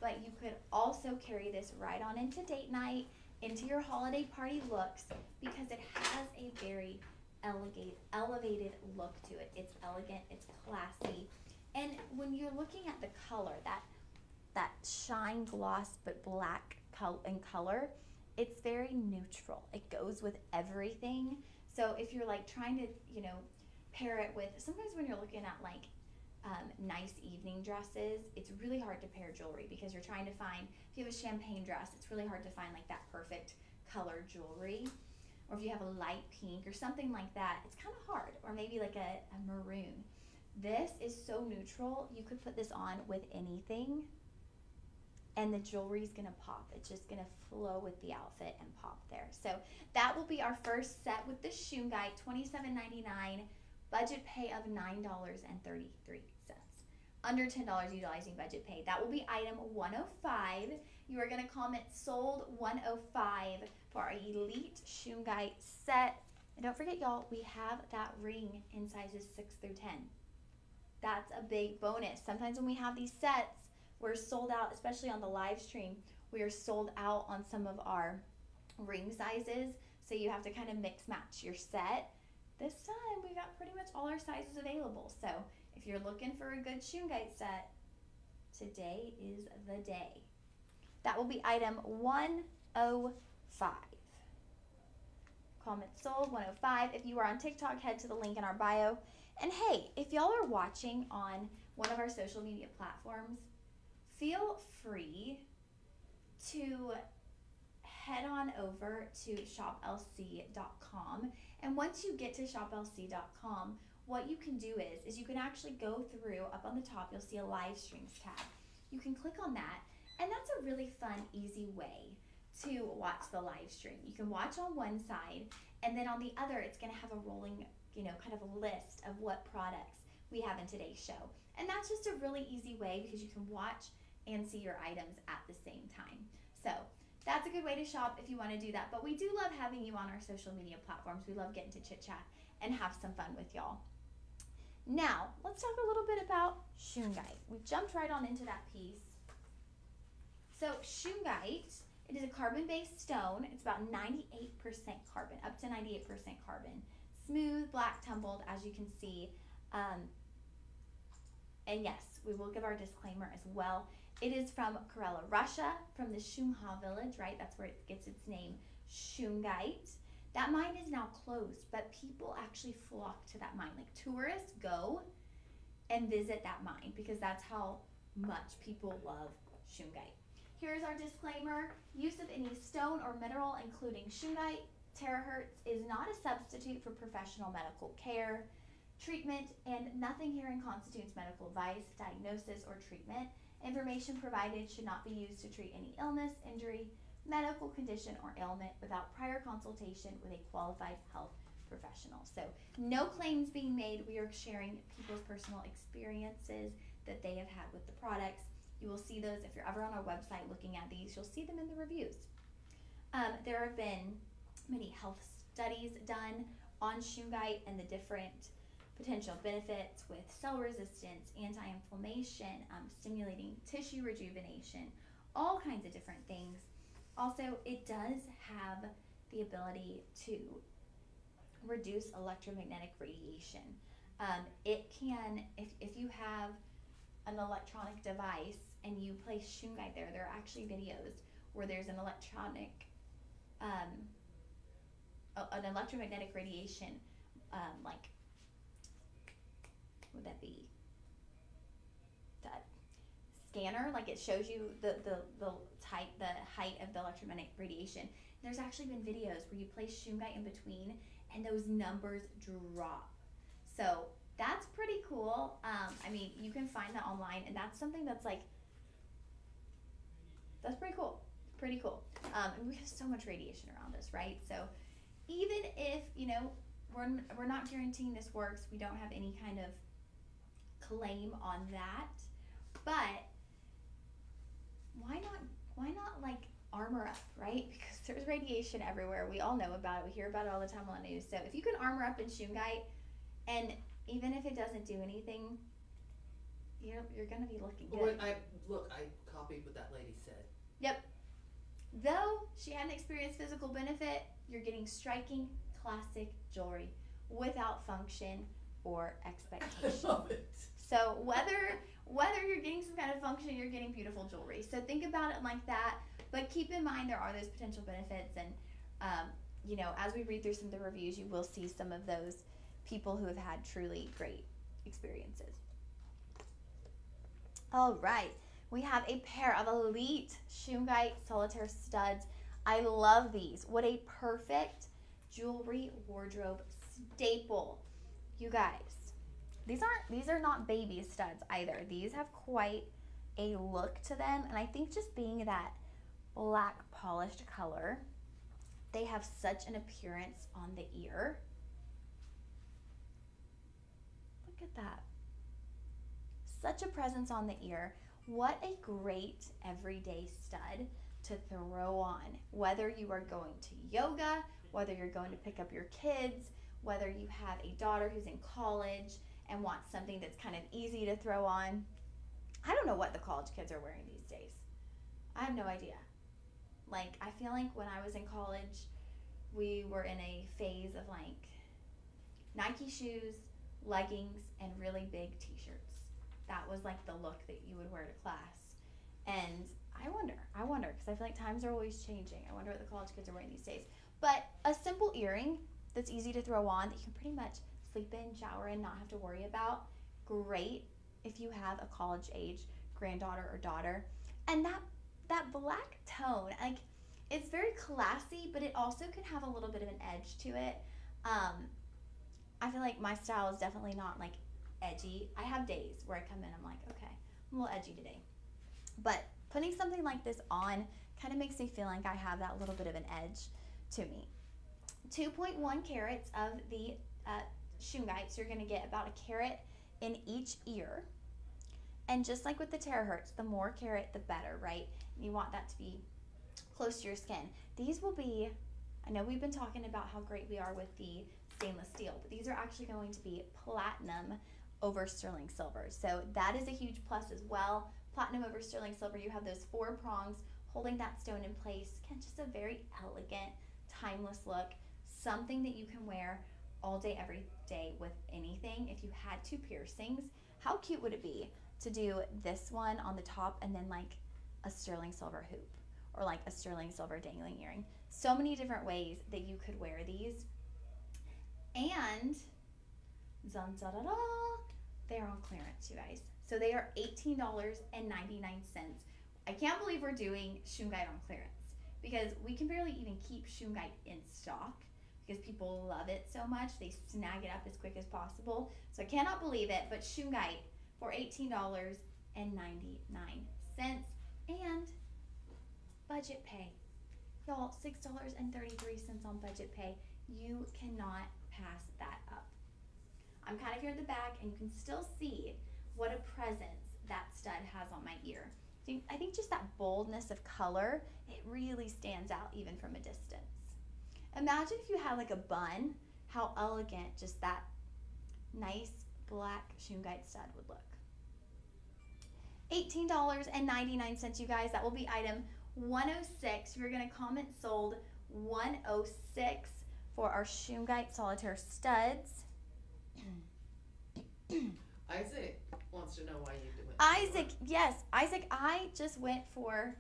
but you could also carry this right on into date night, into your holiday party looks, because it has a very elevated look to it. It's elegant, it's classy. And when you're looking at the color, that shine gloss but black in color, it's very neutral. It goes with everything. So if you're like trying to, pair it with, sometimes when you're looking at like nice evening dresses, it's really hard to pair jewelry because you're trying to find, if you have a champagne dress, it's really hard to find like that perfect color jewelry. Or if you have a light pink or something like that, it's kind of hard. Or maybe like a maroon. This is so neutral. You could put this on with anything and the jewelry is gonna pop. It's just gonna flow with the outfit and pop there. So that will be our first set with the Shungite, $27.99, budget pay of $9.33. Under $10 utilizing budget pay. That will be item 105. You are gonna comment sold 105 for our Elite Shungite set. And don't forget, y'all, we have that ring in sizes 6 through 10. That's a big bonus. Sometimes when we have these sets, we're sold out, especially on the live stream. We are sold out on some of our ring sizes, so you have to kind of mix match your set. This time, we got pretty much all our sizes available. So if you're looking for a good Shungite set, today is the day. That will be item 105. Comment sold 105. If you are on TikTok, head to the link in our bio. And hey, if y'all are watching on one of our social media platforms, feel free to head on over to shoplc.com. And once you get to shoplc.com, what you can do is you can actually go through, up on the top, you'll see a live streams tab. You can click on that, and that's a really fun, easy way to watch the live stream. You can watch on one side, and then on the other, it's gonna have a rolling, kind of a list of what products we have in today's show. And that's just a really easy way because you can watch and see your items at the same time. So that's a good way to shop if you want to do that. But we do love having you on our social media platforms. We love getting to chit chat and have some fun with y'all. Now, let's talk a little bit about Shungite. We jumped right on into that piece. So Shungite, it is a carbon-based stone. It's about 98% carbon, up to 98% carbon. Smooth, black, tumbled, as you can see. And yes, we will give our disclaimer as well. It is from Karela, Russia, from the Shungha village, right? That's where it gets its name, Shungite. That mine is now closed, but people actually flock to that mine. Like tourists go and visit that mine because that's how much people love Shungite. Here's our disclaimer. Use of any stone or mineral, including Shungite, Terahertz, is not a substitute for professional medical care, treatment, and nothing herein constitutes medical advice, diagnosis, or treatment. Information provided should not be used to treat any illness, injury, medical condition, or ailment without prior consultation with a qualified health professional. So no claims being made. We are sharing people's personal experiences that they have had with the products. You will see those if you're ever on our website looking at these. You'll see them in the reviews. There have been many health studies done on Shungite and the different potential benefits with cell resistance, anti-inflammation, stimulating tissue rejuvenation, all kinds of different things. Also, it does have the ability to reduce electromagnetic radiation. It can, if you have an electronic device and you place Shungite there, there are actually videos where there's an electromagnetic radiation, like, would that be that scanner? Like it shows you the height of the electromagnetic radiation. There's actually been videos where you place Shungite in between and those numbers drop. So that's pretty cool. I mean, you can find that online, and that's something that's like, that's pretty cool. Pretty cool. And we have so much radiation around us, right? So even if, we're not guaranteeing this works, we don't have any kind of claim on that, but why not like armor up, right? Because there's radiation everywhere. We all know about it. We hear about it all the time on the news. So if you can armor up in Shungite, and even if it doesn't do anything, you're gonna be looking good. I copied what that lady said. Yep. Though she hadn't experienced physical benefit, you're getting striking classic jewelry without function or I expectation. love it. So whether you're getting some kind of function, you're getting beautiful jewelry. So think about it like that, but keep in mind there are those potential benefits, and you know, as we read through some of the reviews, you will see some of those people who have had truly great experiences. All right, we have a pair of elite Shungite solitaire studs. I love these. What a perfect jewelry wardrobe staple. You guys, these are not baby studs either. These have quite a look to them, and I think just being that black polished color, they have such an appearance on the ear. Look at that. Such a presence on the ear. What a great everyday stud to throw on. Whether you are going to yoga, whether you're going to pick up your kids, whether you have a daughter who's in college and wants something that's kind of easy to throw on. I don't know what the college kids are wearing these days. I have no idea. Like, I feel like when I was in college, we were in a phase of like Nike shoes, leggings, and really big t-shirts. That was like the look that you would wear to class. And I wonder, because I feel like times are always changing. I wonder what the college kids are wearing these days. But a simple earring that's easy to throw on, that you can pretty much sleep in, shower in, not have to worry about. Great if you have a college age granddaughter or daughter. And that black tone, like, it's very classy, but it also can have a little bit of an edge to it. I feel like my style is definitely not like edgy. I have days where I come in, I'm like, okay, I'm a little edgy today. But putting something like this on kind of makes me feel like I have that little bit of an edge to me. 2.1 carats of the Shungite, so you're going to get about a carat in each ear. And just like with the Terahertz, the more carat, the better, right? You want that to be close to your skin. These will be, I know we've been talking about how great we are with the stainless steel, but these are actually going to be platinum over sterling silver. So that is a huge plus as well. Platinum over sterling silver, you have those 4 prongs holding that stone in place. Again, just a very elegant, timeless look. Something that you can wear all day, every day with anything. If you had 2 piercings, how cute would it be to do this one on the top and then like a sterling silver hoop or like a sterling silver dangling earring? So many different ways that you could wear these. And dun, da, da, da, they're on clearance, you guys. So they are $18.99. I can't believe we're doing Shungite on clearance because we can barely even keep Shungite in stock because people love it so much. They snag it up as quick as possible. So I cannot believe it, but Shungite for $18.99 and budget pay. Y'all, $6.33 on budget pay. You cannot pass that up. I'm kind of here at the back and you can still see what a presence that stud has on my ear. I think just that boldness of color, it really stands out even from a distance. Imagine if you had like a bun, how elegant just that nice black Shungite stud would look. $18.99, you guys. That will be item 106. You're going to comment sold 106 for our Shungite solitaire studs. Isaac wants to know why you do it. Isaac, yes. Isaac, I just went for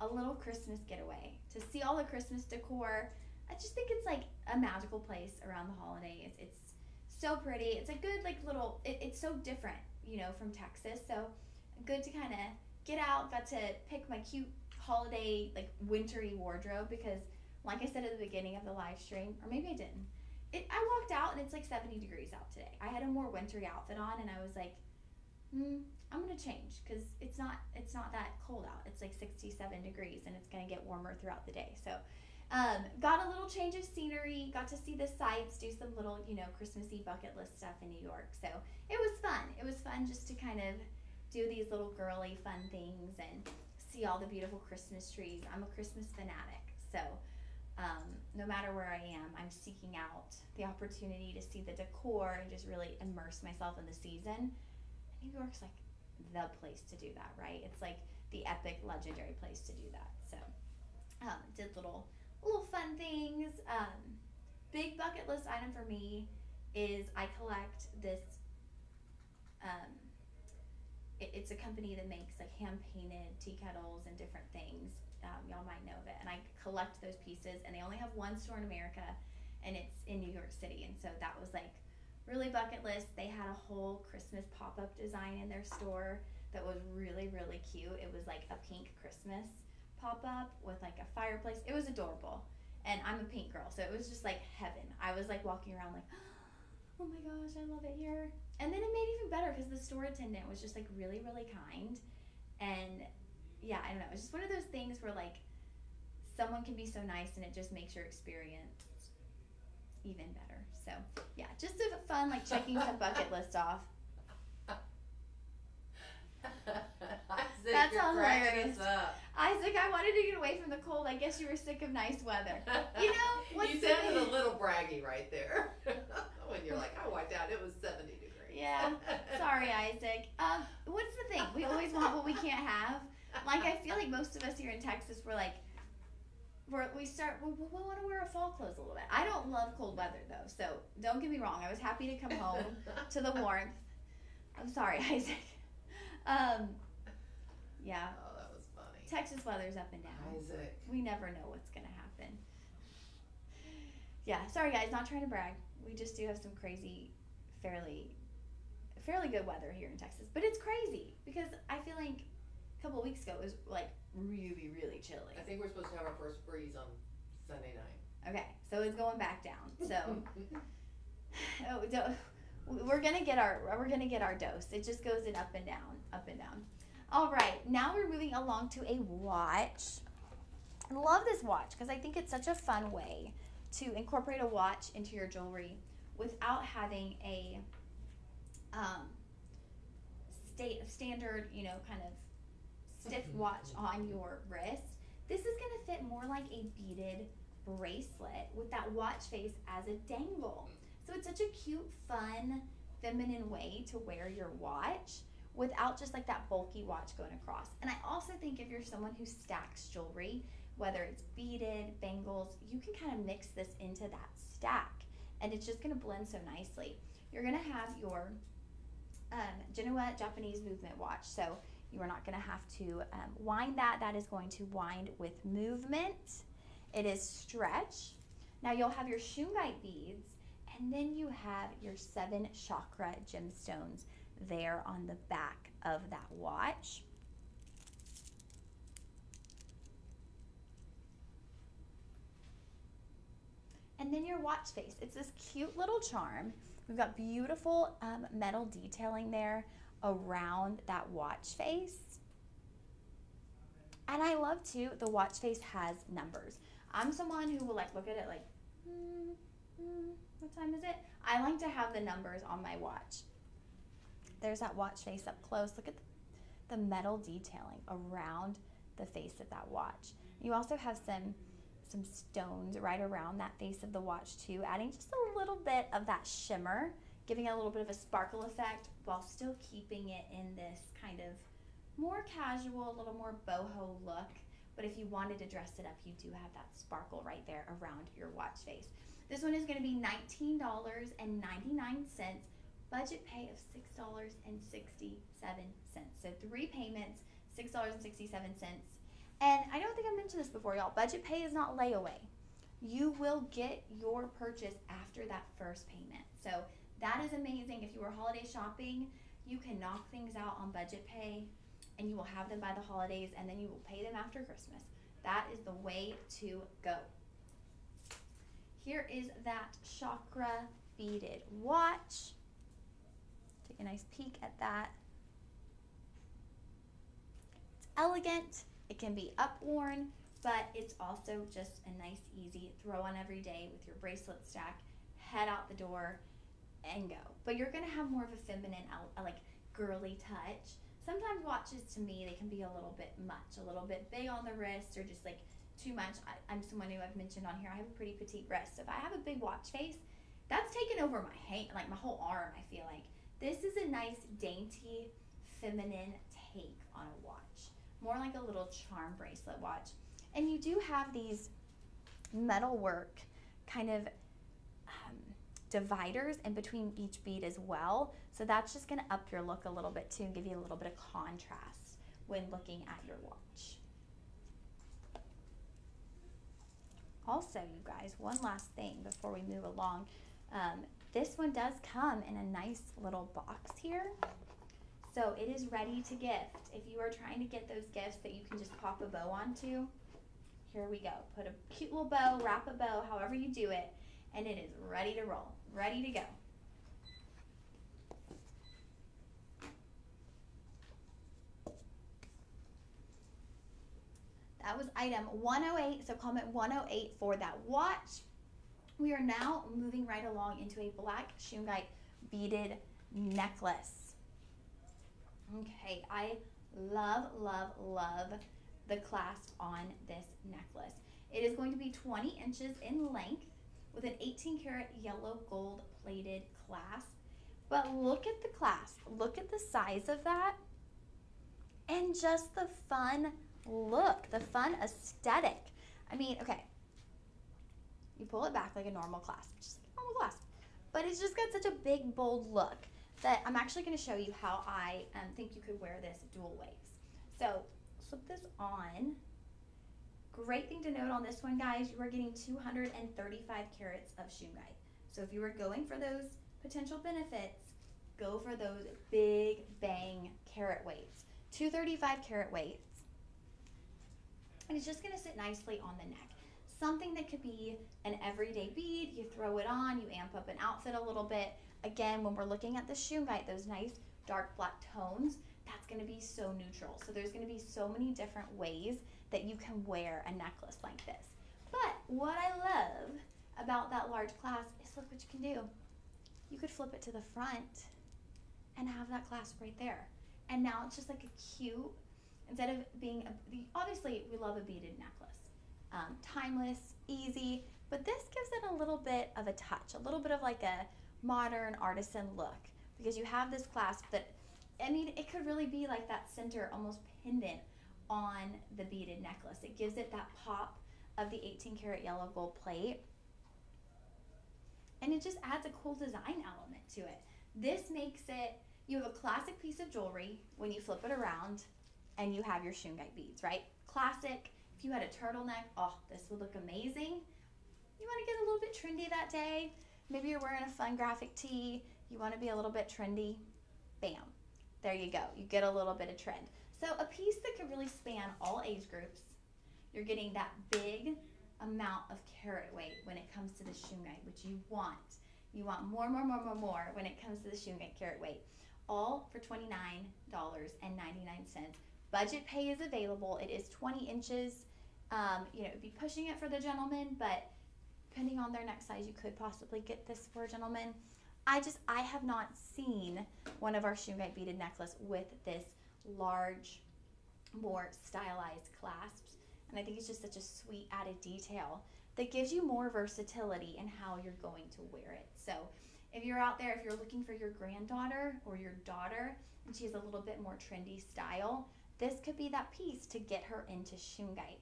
a little Christmas getaway to see all the Christmas decor. I just think it's like a magical place around the holidays. It's so pretty. It's a good like little, it's so different, you know, from Texas. So good to kind of get out, got to pick my cute holiday, like wintry wardrobe because like I said at the beginning of the live stream, or maybe I didn't. I walked out and it's like 70 degrees out today. I had a more wintry outfit on and I was like, I'm gonna change because it's not that cold out. It's like 67 degrees and it's gonna get warmer throughout the day. So got a little change of scenery, got to see the sights, do some little, you know, Christmassy bucket list stuff in New York. So it was fun. It was fun just to kind of do these little girly fun things and see all the beautiful Christmas trees. I'm a Christmas fanatic. So no matter where I am, I'm seeking out the opportunity to see the decor and just really immerse myself in the season. New York's like the place to do that, right? It's like the epic, legendary place to do that. So did little fun things. Big bucket list item for me is I collect this. It's a company that makes like hand painted tea kettles and different things. Y'all might know of it. And I collect those pieces, and they only have one store in America, and it's in New York City. And so that was like really bucket list. They had a whole Christmas pop-up design in their store that was really, really cute. It was like a pink Christmas pop-up with like a fireplace. It was adorable. And I'm a pink girl, so it was just like heaven. I was like walking around like, oh my gosh, I love it here. And then it made it even better because the store attendant was just like really, really kind. And yeah, I don't know. It's just one of those things where like someone can be so nice and it just makes your experience even better. So yeah, just a fun like checking some bucket list off. Isaac, That's you're all cracking hilarious. us up. Isaac, I wanted to get away from the cold. I guess you were sick of nice weather. You know, what's You the sounded thing? a little braggy right there. When you're like, I walked out, it was 70 degrees. Yeah, sorry, Isaac. What's the thing? We always want what we can't have. Like, I feel like most of us here in Texas, we want to wear our fall clothes a little bit. I don't love cold weather, though, so don't get me wrong. I was happy to come home to the warmth. I'm sorry, Isaac. Yeah. Oh, that was funny. Texas weather's up and down. Isaac. We never know what's going to happen. Yeah, sorry, guys. Not trying to brag. We just do have some crazy, fairly good weather here in Texas. But it's crazy because I feel like a couple of weeks ago it was like really, really chilly. I think we're supposed to have our first freeze on Sunday night. Okay, so it's going back down. So we're gonna get our dose. It just goes in up and down, up and down. All right, now we're moving along to a watch. I love this watch because I think it's such a fun way to incorporate a watch into your jewelry without having a standard, kind of stiff watch on your wrist. This is going to fit more like a beaded bracelet with that watch face as a dangle. So it's such a cute, fun, feminine way to wear your watch without just like that bulky watch going across. And I also think if you're someone who stacks jewelry, whether it's beaded, bangles, you can kind of mix this into that stack and it's just going to blend so nicely. You're going to have your Genoa Japanese movement watch. So you are not going to have to wind that. That is going to wind with movement. It is stretch. Now you'll have your Shungite beads, and then you have your 7 chakra gemstones there on the back of that watch. And then your watch face. It's this cute little charm. We've got beautiful metal detailing there around that watch face. And I love too, the watch face has numbers. I'm someone who will like look at it like, what time is it? I like to have the numbers on my watch. There's that watch face up close. Look at the metal detailing around the face of that watch. You also have some stones right around that face of the watch too, adding just a little bit of that shimmer, giving it a little bit of a sparkle effect while still keeping it in this kind of more casual, a little more boho look. But if you wanted to dress it up, you do have that sparkle right there around your watch face. This one is going to be $19.99, budget pay of $6.67. So 3 payments, $6.67. And I don't think I mentioned this before, y'all. Budget pay is not layaway. You will get your purchase after that first payment. So that is amazing. If you were holiday shopping, you can knock things out on budget pay and you will have them by the holidays and then you will pay them after Christmas. That is the way to go. Here is that chakra beaded watch. Take a nice peek at that. It's elegant. It can be up-worn, but it's also just a nice, easy throw on every day with your bracelet stack, head out the door, and go. But you're going to have more of a feminine, like girly touch. Sometimes watches, to me, they can be a little bit much, a little bit big on the wrist or just like too much. I'm someone who I've mentioned on here, I have a pretty petite wrist. So if I have a big watch face, that's taken over my hand, like my whole arm, I feel like. This is a nice, dainty, feminine take on a watch. More like a little charm bracelet watch. And you do have these metalwork kind of dividers in between each bead as well. So that's just gonna up your look a little bit too and give you a little bit of contrast when looking at your watch. Also, you guys, one last thing before we move along. This one does come in a nice little box here. So it is ready to gift. If you are trying to get those gifts that you can just pop a bow onto, here we go. Put a cute little bow, wrap a bow, however you do it, and it is ready to roll, ready to go. That was item 108, so comment 108 for that watch. We are now moving right along into a black Shungite beaded necklace. Okay, I love, love, love the clasp on this necklace. It is going to be 20 inches in length with an 18 karat yellow gold plated clasp. But look at the clasp, look at the size of that, and just the fun look, the fun aesthetic. I mean, okay, you pull it back like a normal clasp, just like a normal clasp, but it's just got such a big, bold look that I'm actually going to show you how I think you could wear this dual ways. So slip this on. Great thing to note on this one, guys, you are getting 235 carats of Shungite. So if you were going for those potential benefits, go for those big bang carat weights. 235 carat weights. And it's just going to sit nicely on the neck. Something that could be an everyday bead, you throw it on, you amp up an outfit a little bit. Again, when we're looking at the Shungite, those nice dark black tones, that's going to be so neutral. So there's going to be so many different ways that you can wear a necklace like this. But what I love about that large clasp is look what you can do. You could flip it to the front and have that clasp right there. And now it's just like a cute, instead of being, obviously we love a beaded necklace. Timeless, easy, but this gives it a little bit of a touch, a little bit of like a modern artisan look, because you have this clasp that, I mean, it could really be like that center almost pendant on the beaded necklace. It gives it that pop of the 18 karat yellow gold plate, and it just adds a cool design element to it. This makes it, you have a classic piece of jewelry when you flip it around and you have your Shungite beads, right? Classic. If you had a turtleneck, oh, this would look amazing. You want to get a little bit trendy that day. Maybe you're wearing a fun graphic tee. You want to be a little bit trendy. Bam. There you go. You get a little bit of trend. So a piece that could really span all age groups. You're getting that big amount of carat weight when it comes to the Shungite, which you want. You want more when it comes to the Shungite carat weight. All for $29.99. Budget pay is available. It is 20 inches. You know, it'd be pushing it for the gentleman, but depending on their neck size, you could possibly get this for a gentleman. I have not seen one of our Shungite beaded necklace with this large, more stylized clasps. And I think it's just such a sweet added detail that gives you more versatility in how you're going to wear it. So if you're out there, if you're looking for your granddaughter or your daughter, and she has a little bit more trendy style, this could be that piece to get her into Shungite.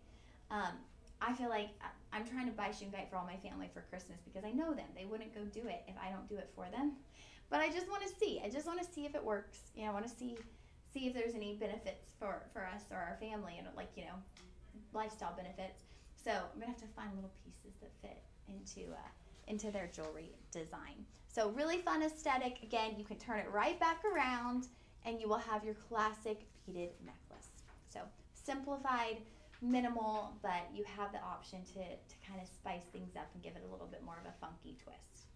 I feel like I'm trying to buy Shungite for all my family for Christmas because I know them. They wouldn't go do it if I don't do it for them. But I just want to see. I just want to see if it works. You know, I want to see if there's any benefits for us or our family, and like, you know, lifestyle benefits. So I'm gonna have to find little pieces that fit into their jewelry design. So really fun aesthetic. Again, you can turn it right back around and you will have your classic beaded necklace. So simplified, minimal, but you have the option to kind of spice things up and give it a little bit more of a funky twist.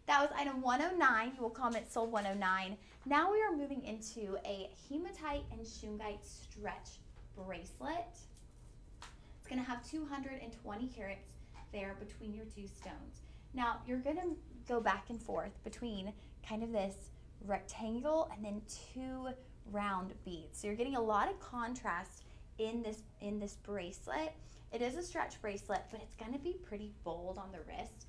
That was item 109. You will comment sold 109. Now we are moving into a hematite and Shungite stretch bracelet. It's going to have 220 carats there between your two stones. Now you're going to go back and forth between kind of this rectangle and then two round beads. So you're getting a lot of contrast in this bracelet. It is a stretch bracelet, but it's going to be pretty bold on the wrist.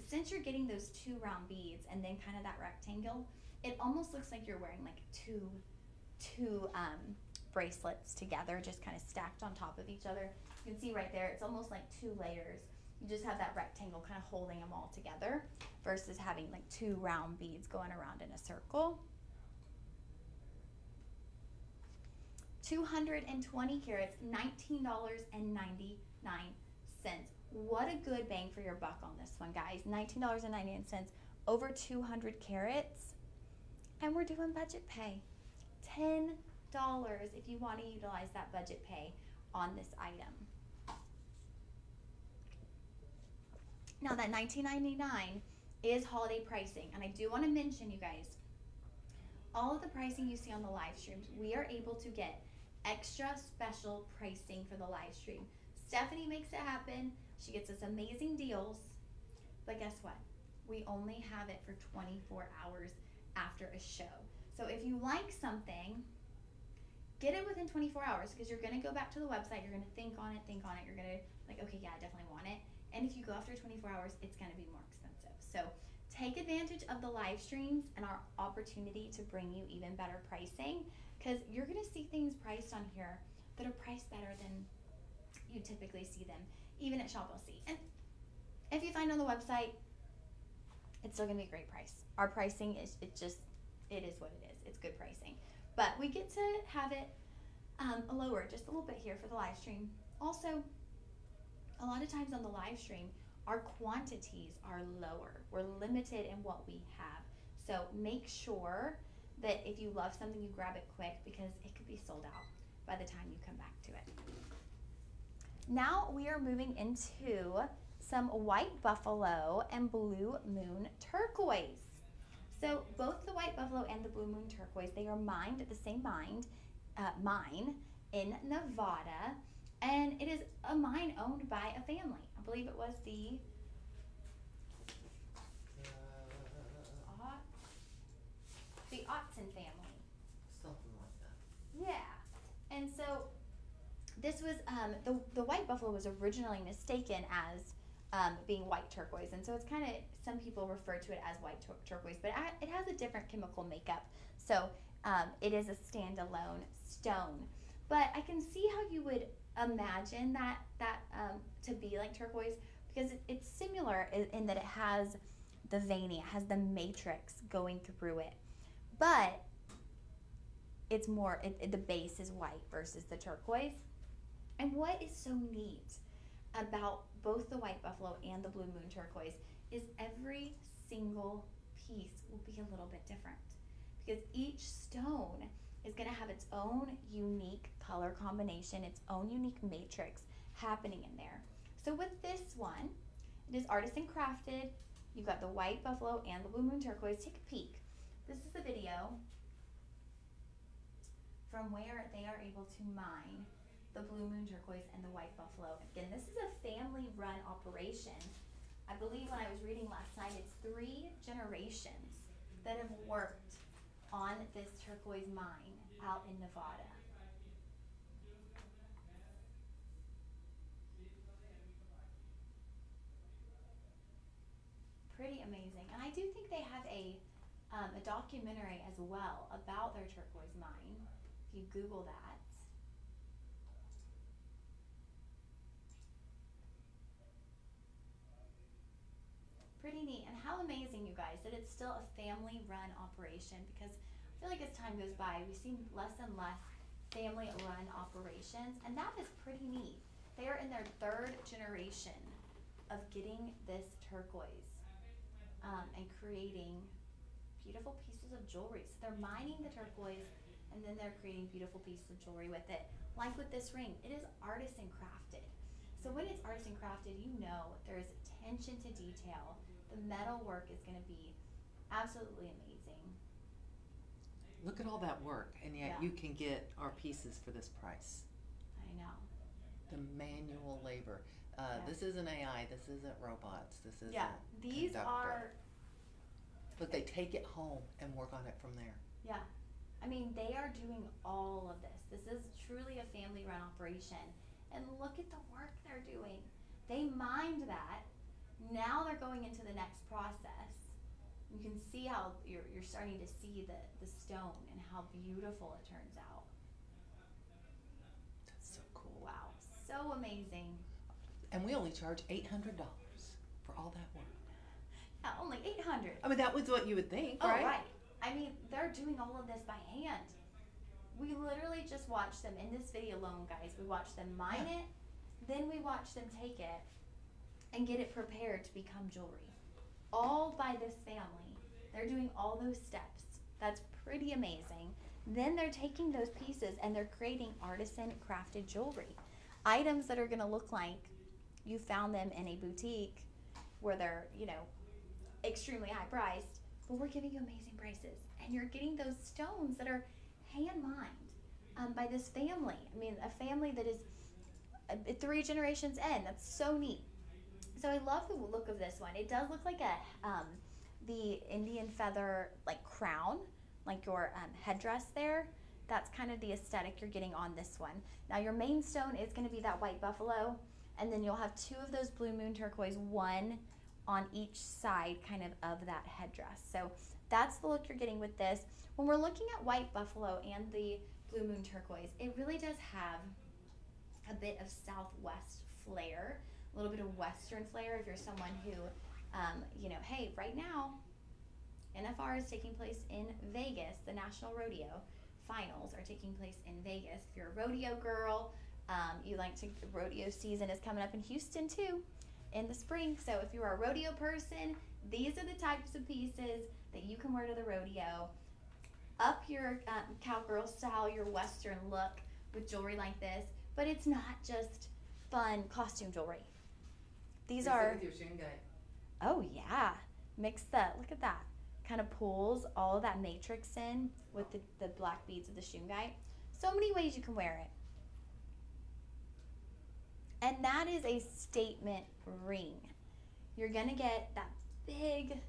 Since you're getting those two round beads and then kind of that rectangle, it almost looks like you're wearing like two bracelets together, just kind of stacked on top of each other. You can see right there, it's almost like two layers You just have that rectangle kind of holding them all together versus having like two round beads going around in a circle. 220 carats, $19.99. What a good bang for your buck on this one, guys. $19.99, over 200 carats. And we're doing budget pay. $10 if you want to utilize that budget pay on this item. Now that $19.99 is holiday pricing, and I do want to mention, you guys, all of the pricing you see on the live streams, we are able to get extra special pricing for the live stream. Stephanie makes it happen. She gets us amazing deals. But guess what? We only have it for 24 hours after a show. So if you like something, get it within 24 hours, because you're going to go back to the website. You're going to think on it. You're going to like, okay, yeah, I definitely want it. And if you go after 24 hours, it's going to be more expensive. So take advantage of the live streams and our opportunity to bring you even better pricing, because you're going to see things priced on here that are priced better than you typically see them, even at ShopLC. And if you find on the website, it's still going to be a great price. Our pricing is, it is what it is. It's good pricing. But we get to have it lower just a little bit here for the live stream. Also, a lot of times on the live stream, our quantities are lower. We're limited in what we have. So make sure that if you love something, you grab it quick, because it could be sold out by the time you come back to it. Now we are moving into some white buffalo and blue moon turquoise. So both the white buffalo and the blue moon turquoise, they are mined at the same mine in Nevada. And it is a mine owned by a family. I believe it was the Otzen family. Something like that. Yeah. And so this was, the white buffalo was originally mistaken as being white turquoise. And so it's kind of, some people refer to it as white turquoise, but it has a different chemical makeup. So it is a standalone stone. But I can see how you would imagine that to be like turquoise, because it's similar in that it has the veining, it has the matrix going through it, but it's more, the base is white versus the turquoise. And what is so neat about both the white buffalo and the blue moon turquoise is every single piece will be a little bit different, because each stone is going to have its own unique color combination, its own unique matrix happening in there. So with this one, it is artisan crafted. You've got the white buffalo and the blue moon turquoise. Take a peek. This is a video from where they are able to mine the blue moon turquoise and the white buffalo. Again, this is a family-run operation. I believe when I was reading last night, it's 3 generations that have worked on this turquoise mine out in Nevada. Pretty amazing. And I do think they have a documentary as well about their turquoise mine, if you Google that. Pretty neat. And how amazing, you guys, that it's still a family-run operation, because I feel like as time goes by, we see less and less family-run operations, and that is pretty neat. They are in their 3rd generation of getting this turquoise and creating beautiful pieces of jewelry. So they're mining the turquoise, and then they're creating beautiful pieces of jewelry with it. Like with this ring, it is artisan crafted. So when it's artisan crafted, you know there's attention to detail. The metal work is going to be absolutely amazing. Look at all that work, and yet you can get our pieces for this price. I know. The manual labor. This isn't AI. This isn't robots. This isn't These conductor. are. But they take it home and work on it from there. Yeah. I mean, they are doing all of this. This is truly a family-run operation. And look at the work they're doing. They mined that. Now they're going into the next process. You can see how you're starting to see the stone and how beautiful it turns out. That's so cool. Wow. So amazing. And we only charge $800 for all that work. Yeah, only $800. I mean, that was what you would think, Oh, right? right. I mean, they're doing all of this by hand. We literally just watched them in this video alone, guys. We watched them mine it, then we watched them take it and get it prepared to become jewelry. All by this family. They're doing all those steps. That's pretty amazing. Then they're taking those pieces and they're creating artisan crafted jewelry. Items that are going to look like you found them in a boutique where they're, you know, extremely high priced, but we're giving you amazing prices. And you're getting those stones that are hand mined by this family. I mean, a family that is 3 generations in. That's so neat. So I love the look of this one. It does look like the Indian feather like crown, like your headdress there. That's kind of the aesthetic you're getting on this one. Now your main stone is going to be that white buffalo, and then you'll have 2 of those blue moon turquoise, 1 on each side kind of that headdress. So that's the look you're getting with this. When we're looking at white buffalo and the blue moon turquoise, it really does have a bit of southwest flair, a little bit of western flair. If you're someone who, you know, hey, right now, NFR is taking place in Vegas. The National Rodeo Finals are taking place in Vegas. If you're a rodeo girl, you like to, rodeo season is coming up in Houston too in the spring. So if you're a rodeo person, these are the types of pieces that you can wear to the rodeo. Up your cowgirl style, your western look with jewelry like this, but it's not just fun costume jewelry. These are with your Shungite. Oh yeah, mix that. Look at that. Kind of pulls all of that matrix in with the black beads of the Shungite. So many ways you can wear it. And that is a statement ring. You're gonna get that big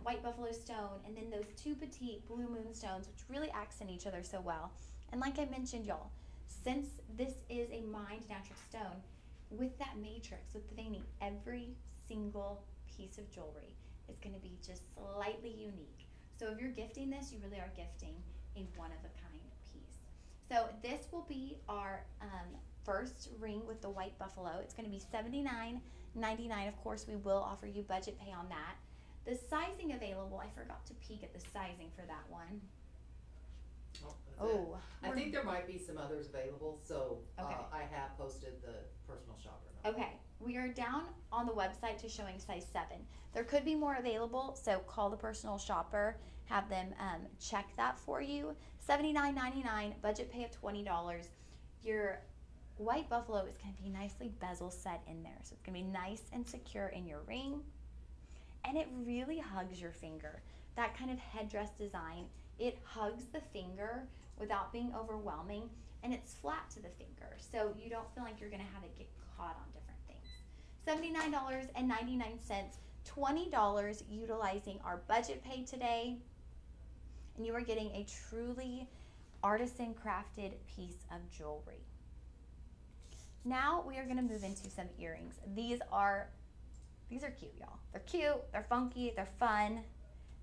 white buffalo stone and then those 2 petite blue moon stones, which really accent each other so well. And like I mentioned, y'all, since this is a mined natural stone, with that matrix, with the veining, every single piece of jewelry is going to be just slightly unique. So if you're gifting this, you really are gifting a one-of-a-kind piece. So this will be our first ring with the white buffalo. It's going to be $79.99. Of course, we will offer you budget pay on that. The sizing available, I forgot to peek at the sizing for that one. Oh, I think there might be some others available, so Okay. I have posted the personal shopper number. Okay, we are down on the website to showing size 7. There could be more available, so call the personal shopper, have them check that for you. $79.99, budget pay of $20. Your white buffalo is going to be nicely bezel set in there, so it's going to be nice and secure in your ring, and it really hugs your finger. That kind of headdress design, it hugs the finger without being overwhelming, and it's flat to the finger, so you don't feel like you're going to have it get caught on different things. $79.99, $20 utilizing our budget pay today, and you are getting a truly artisan crafted piece of jewelry. Now we are going to move into some earrings. These are cute, y'all. They're cute, they're funky, they're fun.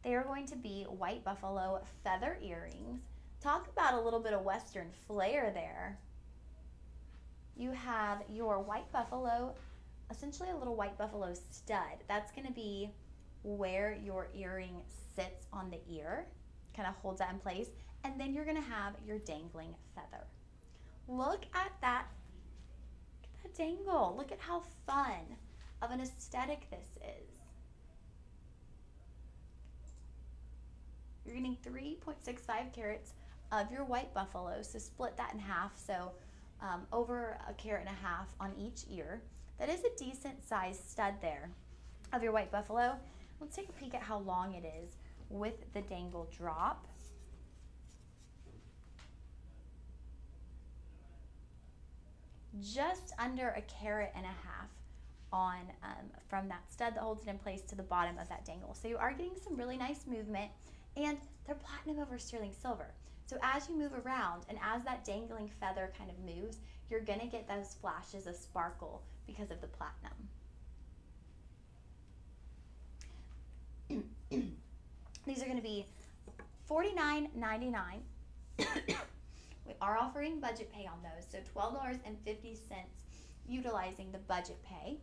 They are going to be white buffalo feather earrings. Talk about a little bit of western flair there. You have your white buffalo, essentially a little white buffalo stud. That's going to be where your earring sits on the ear, kind of holds that in place, and then you're going to have your dangling feather. Look at that dangle. Look at how fun of an aesthetic this is. You're getting 3.65 carats of your white buffalo, so split that in half, so over 1.5 carats on each ear. That is a decent sized stud there of your white buffalo. Let's take a peek at how long it is with the dangle drop. Just under 1.5 carats on from that stud that holds it in place to the bottom of that dangle. So you are getting some really nice movement, and they're platinum over sterling silver. So as you move around and as that dangling feather kind of moves, you're gonna get those flashes of sparkle because of the platinum. These are gonna be $49.99. We are offering budget pay on those, so $12.50 utilizing the budget pay.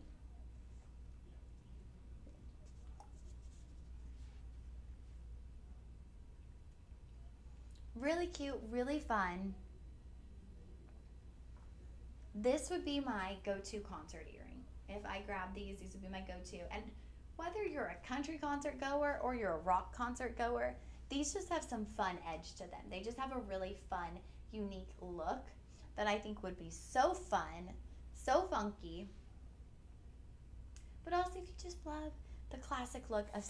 Really cute, really fun. This would be my go-to concert earring. If I grab these would be my go-to. And whether you're a country concert goer or you're a rock concert goer, these just have some fun edge to them. They just have a really fun, unique look that I think would be so fun, so funky. But also if you just love the classic look of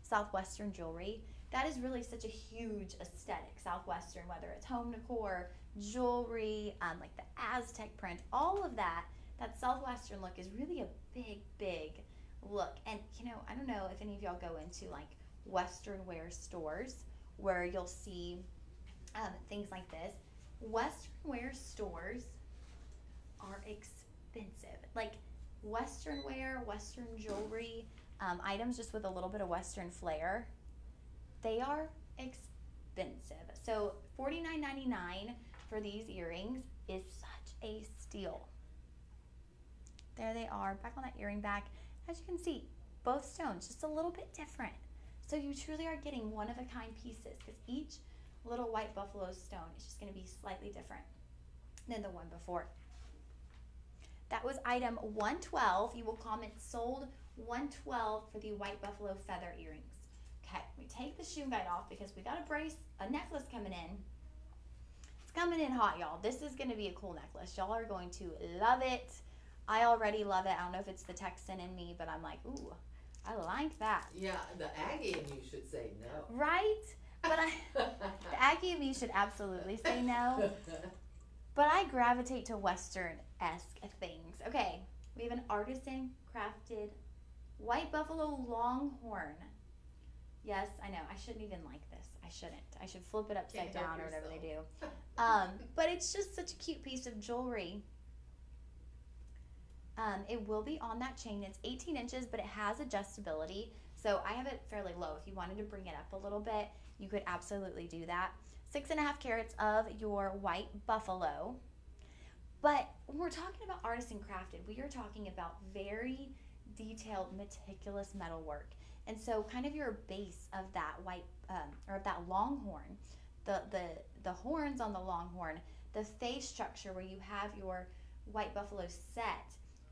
Southwestern jewelry, that is really such a huge aesthetic. Southwestern, whether it's home decor, jewelry, like the Aztec print, all of that Southwestern look is really a big, big look. And I don't know if any of y'all go into like Western wear stores where you'll see things like this. Western wear stores are expensive. Like Western wear, Western jewelry, items just with a little bit of Western flair, they are expensive. So $49.99 for these earrings is such a steal. There they are, back on that earring back. As you can see, both stones just a little bit different. So you truly are getting one-of-a-kind pieces because each little white buffalo stone is just going to be slightly different than the one before. That was item 112. You will comment sold 112 for the white buffalo feather earrings. Okay, we take the Shungite off because we got a necklace coming in. It's coming in hot, y'all. This is going to be a cool necklace. Y'all are going to love it. I already love it. I don't know if it's the Texan in me, but I'm like, ooh, I like that. Yeah, the Aggie in you should say no. Right? But the Aggie in me should absolutely say no. But I gravitate to Western-esque things. Okay, we have an artisan crafted white buffalo longhorn. Yes, I know. I shouldn't even like this. I shouldn't. I should flip it upside down or whatever they do. But it's just such a cute piece of jewelry. It will be on that chain. It's 18 inches, but it has adjustability. So I have it fairly low. If you wanted to bring it up a little bit, you could absolutely do that. 6.5 carats of your white buffalo. But when we're talking about artisan crafted, we are talking about very detailed, meticulous metalwork. And so kind of your base of that white, or of that longhorn, the horns on the longhorn, the face structure where you have your white buffalo set,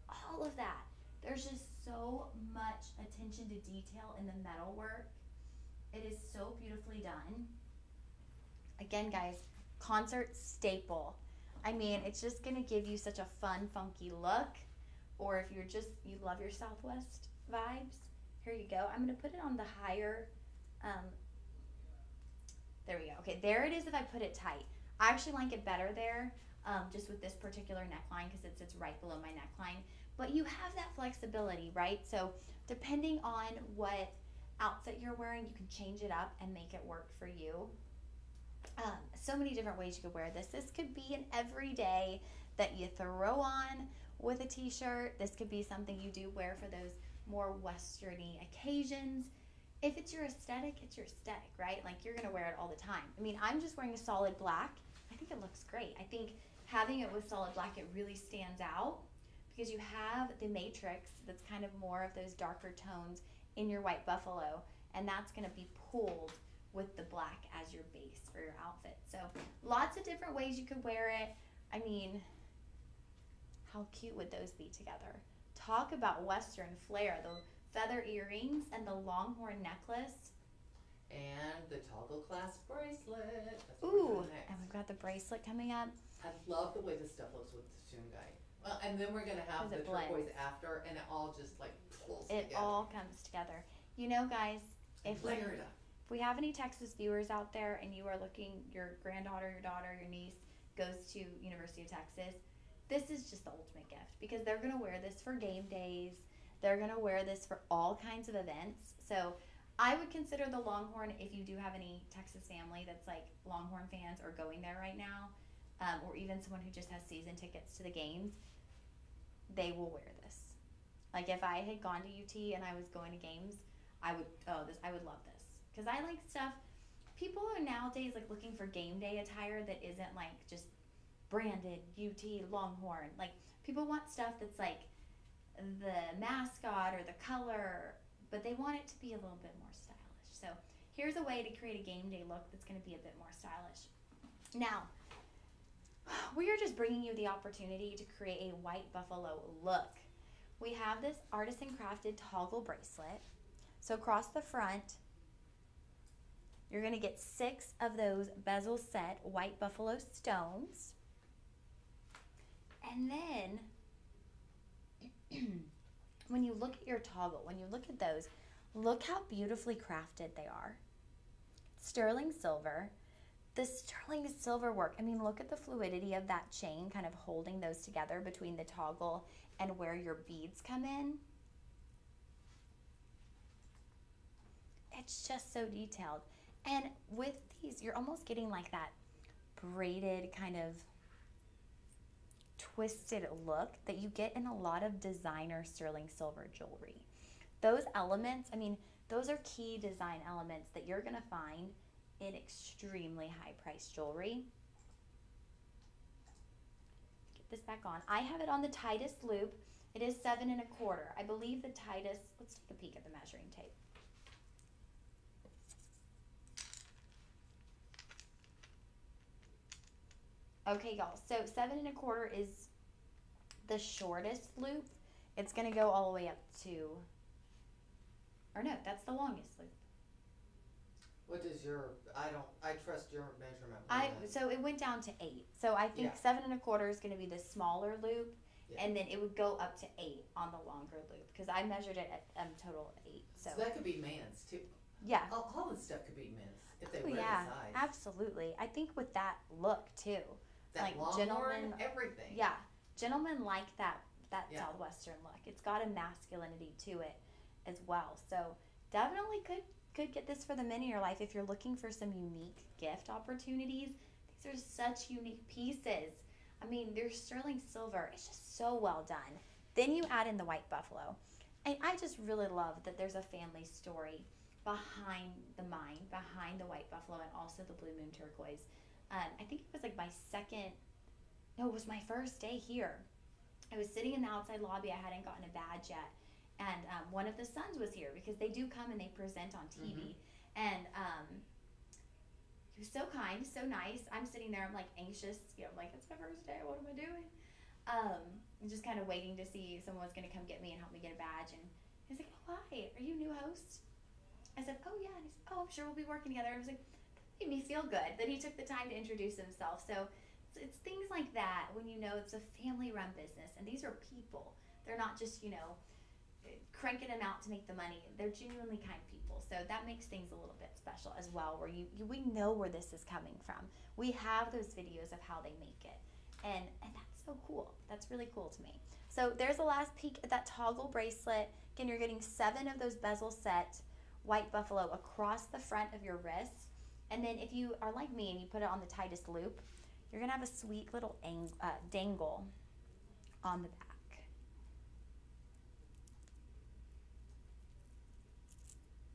all of that. There's just so much attention to detail in the metalwork. It is so beautifully done. Again, guys, concert staple. I mean, it's just going to give you such a fun, funky look. Or if you love your Southwest vibes, here you go. I'm going to put it on the higher, there we go. Okay, there it is if I put it tight. I actually like it better there, just with this particular neckline because it sits right below my neckline. But you have that flexibility, right? So depending on what outfit you're wearing, you can change it up and make it work for you. So many different ways you could wear this. This could be an everyday that you throw on with a t-shirt. This could be something you do wear for those more westerny occasions. If it's your aesthetic, it's your aesthetic, right? Like you're gonna wear it all the time. I mean, I'm just wearing a solid black. I think it looks great. I think having it with solid black, it really stands out because you have the matrix that's kind of more of those darker tones in your white buffalo, and that's gonna be pulled with the black as your base for your outfit. So lots of different ways you could wear it. I mean, how cute would those be together? Talk about Western flair. The feather earrings and the longhorn necklace. And the toggle clasp bracelet. Ooh, and we've got the bracelet coming up. I love the way this stuff looks with the Shungite. Well, and then we're going to have the turquoise after, and it all just like pulls together. It all comes together. You know, guys, if we have any Texas viewers out there and you are looking, your granddaughter, your daughter, your niece goes to University of Texas, this is just the ultimate gift because they're going to wear this for game days. They're going to wear this for all kinds of events. So I would consider the Longhorn, if you do have any Texas family that's like Longhorn fans or going there right now, or even someone who just has season tickets to the games, they will wear this. Like if I had gone to UT and I was going to games, I would love this. Because I like stuff, people are nowadays like looking for game day attire that isn't like just branded UT Longhorn. Like, people want stuff that's like the mascot or the color, but they want it to be a little bit more stylish. So here's a way to create a game day look that's going to be a bit more stylish. Now, we are just bringing you the opportunity to create a white buffalo look. We have this artisan crafted toggle bracelet. So across the front, you're going to get 6 of those bezel set white buffalo stones. And then when you look at your toggle, when you look at those, look how beautifully crafted they are. Sterling silver. The sterling silver work, I mean, look at the fluidity of that chain kind of holding those together between the toggle and where your beads come in. It's just so detailed. And with these, you're almost getting like that braided kind of twisted look that you get in a lot of designer sterling silver jewelry. Those elements, I mean, those are key design elements that you're going to find in extremely high priced jewelry. Get this back on. I have it on the tightest loop. It is 7 1/4. I believe the tightest, let's take a peek at the measuring tape. Okay, y'all, so 7 1/4 is the shortest loop. It's gonna go all the way up to, or no, that's the longest loop. What is your, I trust your measurement. So it went down to 8. So I think 7 1/4 is gonna be the smaller loop, and then it would go up to 8 on the longer loop, because I measured it at total 8. So that could be men's too. Yeah. All this stuff could be men's if they wear the size. Absolutely. I think with that look too. That like Longhorn, gentlemen, everything. Yeah, gentlemen like that Southwestern look. It's got a masculinity to it as well. So definitely could get this for the men in your life if you're looking for some unique gift opportunities. These are such unique pieces. I mean, they're sterling silver. It's just so well done. Then you add in the white buffalo. And I just really love that there's a family story behind the white buffalo and also the blue moon turquoise. I think it was like it was my first day here. I was sitting in the outside lobby. I hadn't gotten a badge yet. And one of the sons was here because they do come and they present on TV. And he was so kind, so nice. I'm sitting there, I'm like anxious, like it's my first day, what am I doing? I'm just kind of waiting to see if someone was going to come get me and help me get a badge. And he's like, oh, hi, are you a new host? I said, oh yeah. And he said, oh, I'm sure we'll be working together. I was like, that made me feel good that he took the time to introduce himself. So it's things like that when you know it's a family-run business, and these are people. They're not just, cranking them out to make the money. They're genuinely kind people. So that makes things a little bit special as well, where we know where this is coming from. We have those videos of how they make it. And that's so cool. That's really cool to me. So there's the last peek at that toggle bracelet. Again, you're getting 7 of those bezel set white buffalo across the front of your wrist. And then if you are like me and you put it on the tightest loop, you're going to have a sweet little dangle on the back.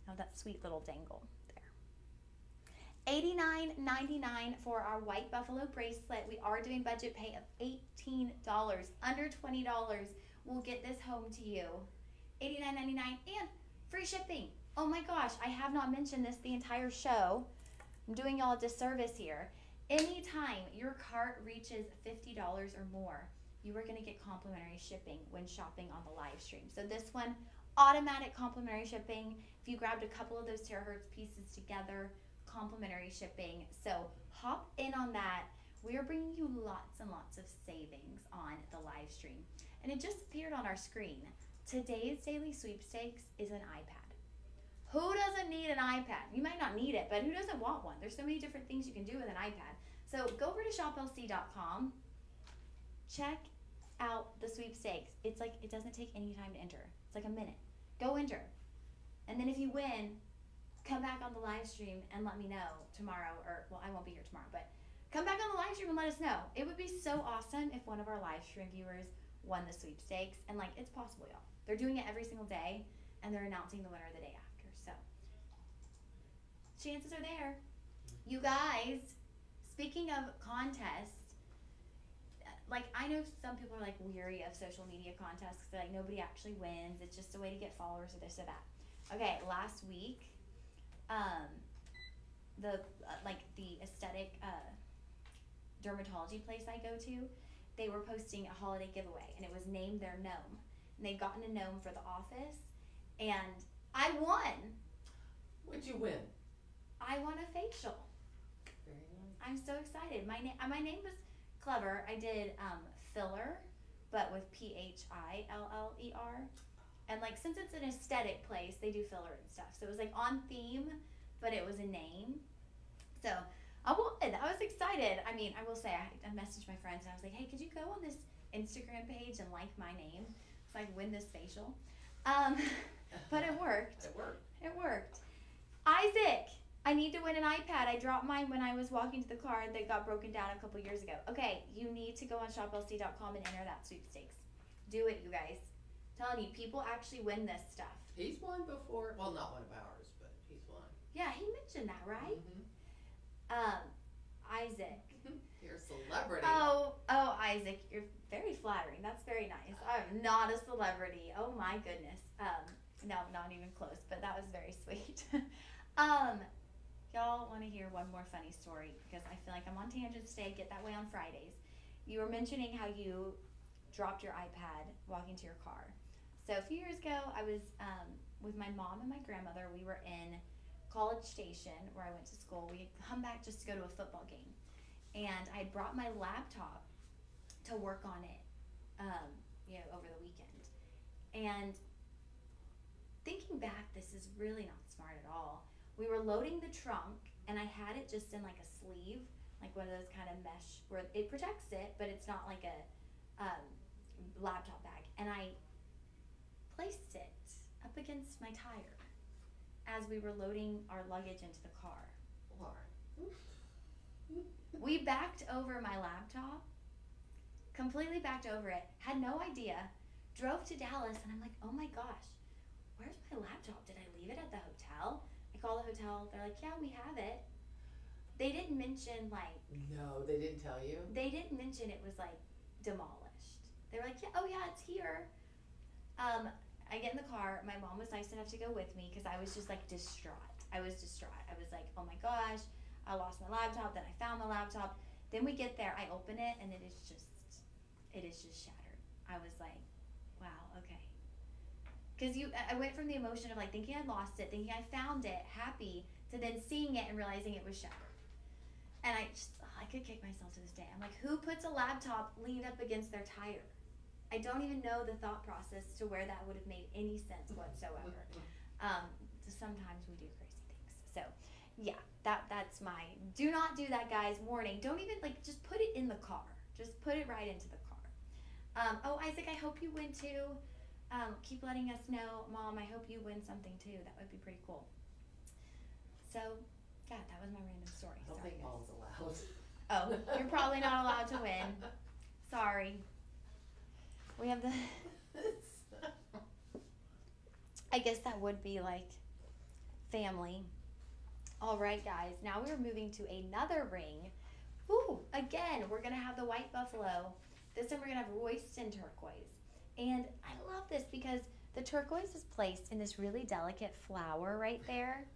Oh, that sweet little dangle there. $89.99 for our white buffalo bracelet. We are doing budget pay of $18, under $20. We'll get this home to you. $89.99 and free shipping. Oh my gosh, I have not mentioned this the entire show. I'm doing y'all a disservice here. Anytime your cart reaches $50 or more, you are going to get complimentary shipping when shopping on the live stream. So this one, automatic complimentary shipping. If you grabbed a couple of those Terahertz pieces together, complimentary shipping. So hop in on that. We are bringing you lots and lots of savings on the live stream. And it just appeared on our screen. Today's daily sweepstakes is an iPad. Who doesn't need an iPad? You might not need it, but who doesn't want one? There's so many different things you can do with an iPad. So go over to shoplc.com. Check out the sweepstakes. It's like, it doesn't take any time to enter. It's like a minute. Go enter. And then if you win, come back on the live stream and let me know tomorrow, or, well, I won't be here tomorrow, but come back on the live stream and let us know. It would be so awesome if one of our live stream viewers won the sweepstakes. And like, it's possible, y'all. They're doing it every single day, and they're announcing the winner the day after. So chances are there. You guys, speaking of contests, like, I know some people are like weary of social media contests because like nobody actually wins. It's just a way to get followers or this or that. Okay, last week, the aesthetic dermatology place I go to, they were posting a holiday giveaway, and it was named their gnome, and they'd gotten a gnome for the office, and I won. What'd you win? I won a facial. Very nice. I'm so excited. My name was clever. I did filler, but with Philler, and like since it's an aesthetic place, they do filler and stuff. So it was like on theme, but it was a name. So I won. I was excited. I mean, I will say I messaged my friends and I was like, hey, could you go on this Instagram page and like my name so I can win this facial? But it worked. It worked. Isaac, I need to win an iPad. I dropped mine when I was walking to the car that got broken down a couple years ago. Okay, you need to go on shoplc.com and enter that sweepstakes. Do it, you guys. I'm telling you, people actually win this stuff. He's won before. Well, not one of ours, but he's won. Yeah, he mentioned that, right? Isaac. You're a celebrity. Oh, Isaac, you're very flattering. That's very nice. I'm not a celebrity. Oh my goodness. No, not even close, but that was very sweet. Y'all want to hear one more funny story because I feel like I'm on tangents today. Get that way on Fridays. You were mentioning how you dropped your iPad walking to your car. So a few years ago, I was with my mom and my grandmother. We were in College Station where I went to school. We had come back just to go to a football game, and I had brought my laptop to work on it, over the weekend. And thinking back, this is really not smart at all. We were loading the trunk, and I had it just in like a sleeve, like one of those kind of mesh where it protects it, but it's not like a laptop bag. And I placed it up against my tire as we were loading our luggage into the car. We backed over my laptop, completely backed over it, had no idea, drove to Dallas, and I'm like, oh my gosh, where's my laptop? Did I leave it at the hotel? I call the hotel, they're like, yeah, we have it. They didn't mention No, they didn't tell you? They didn't mention it was like demolished. They were like, yeah, oh yeah, it's here. I get in the car. My mom was nice enough to go with me because I was just like distraught. I was like, oh my gosh, I lost my laptop. Then I found my laptop. Then we get there. I open it and it is just shattered. I was like, wow, okay. Because I went from the emotion of like thinking I lost it, thinking I found it, happy, to then seeing it and realizing it was shattered. And I could kick myself to this day. I'm like, who puts a laptop leaned up against their tire? I don't even know the thought process to where that would have made any sense whatsoever. Sometimes we do crazy things. So, yeah, that's my, do not do that, guys. Warning. Don't even, just put it in the car. Just put it right into the car. Isaac, I hope you win too. Keep letting us know. Mom, I hope you win something too. That would be pretty cool. So, yeah, that was my random story. I don't think Mom's allowed. Oh, you're probably not allowed to win. Sorry. We have the... I guess that would be like family. All right, guys. Now we're moving to another ring. Ooh, again, we're going to have the white buffalo. This time we're going to have Royston turquoise. And I love this because the turquoise is placed in this really delicate flower right there.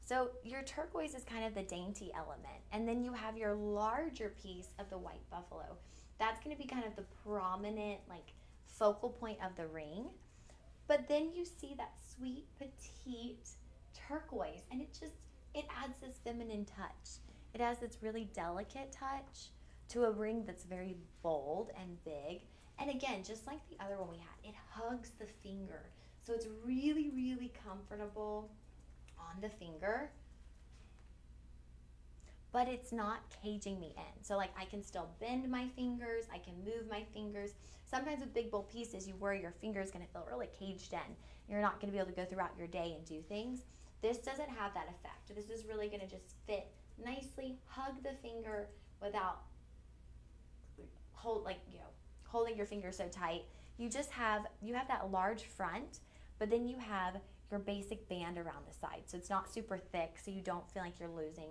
So your turquoise is kind of the dainty element. And then you have your larger piece of the white buffalo. That's going to be kind of the prominent, focal point of the ring. But then you see that sweet, petite turquoise. And it adds this feminine touch. It has this really delicate touch to a ring that's very bold and big. And again, just like the other one we had, it hugs the finger. So it's really, really comfortable on the finger, but it's not caging me in. So I can still bend my fingers, I can move my fingers. Sometimes with big bold pieces, you worry your finger is going to feel really caged in. You're not going to be able to go throughout your day and do things. This doesn't have that effect. This is really going to just fit nicely, hug the finger without holding your finger so tight. You have that large front, but then you have your basic band around the side. So it's not super thick, so you don't feel like you're losing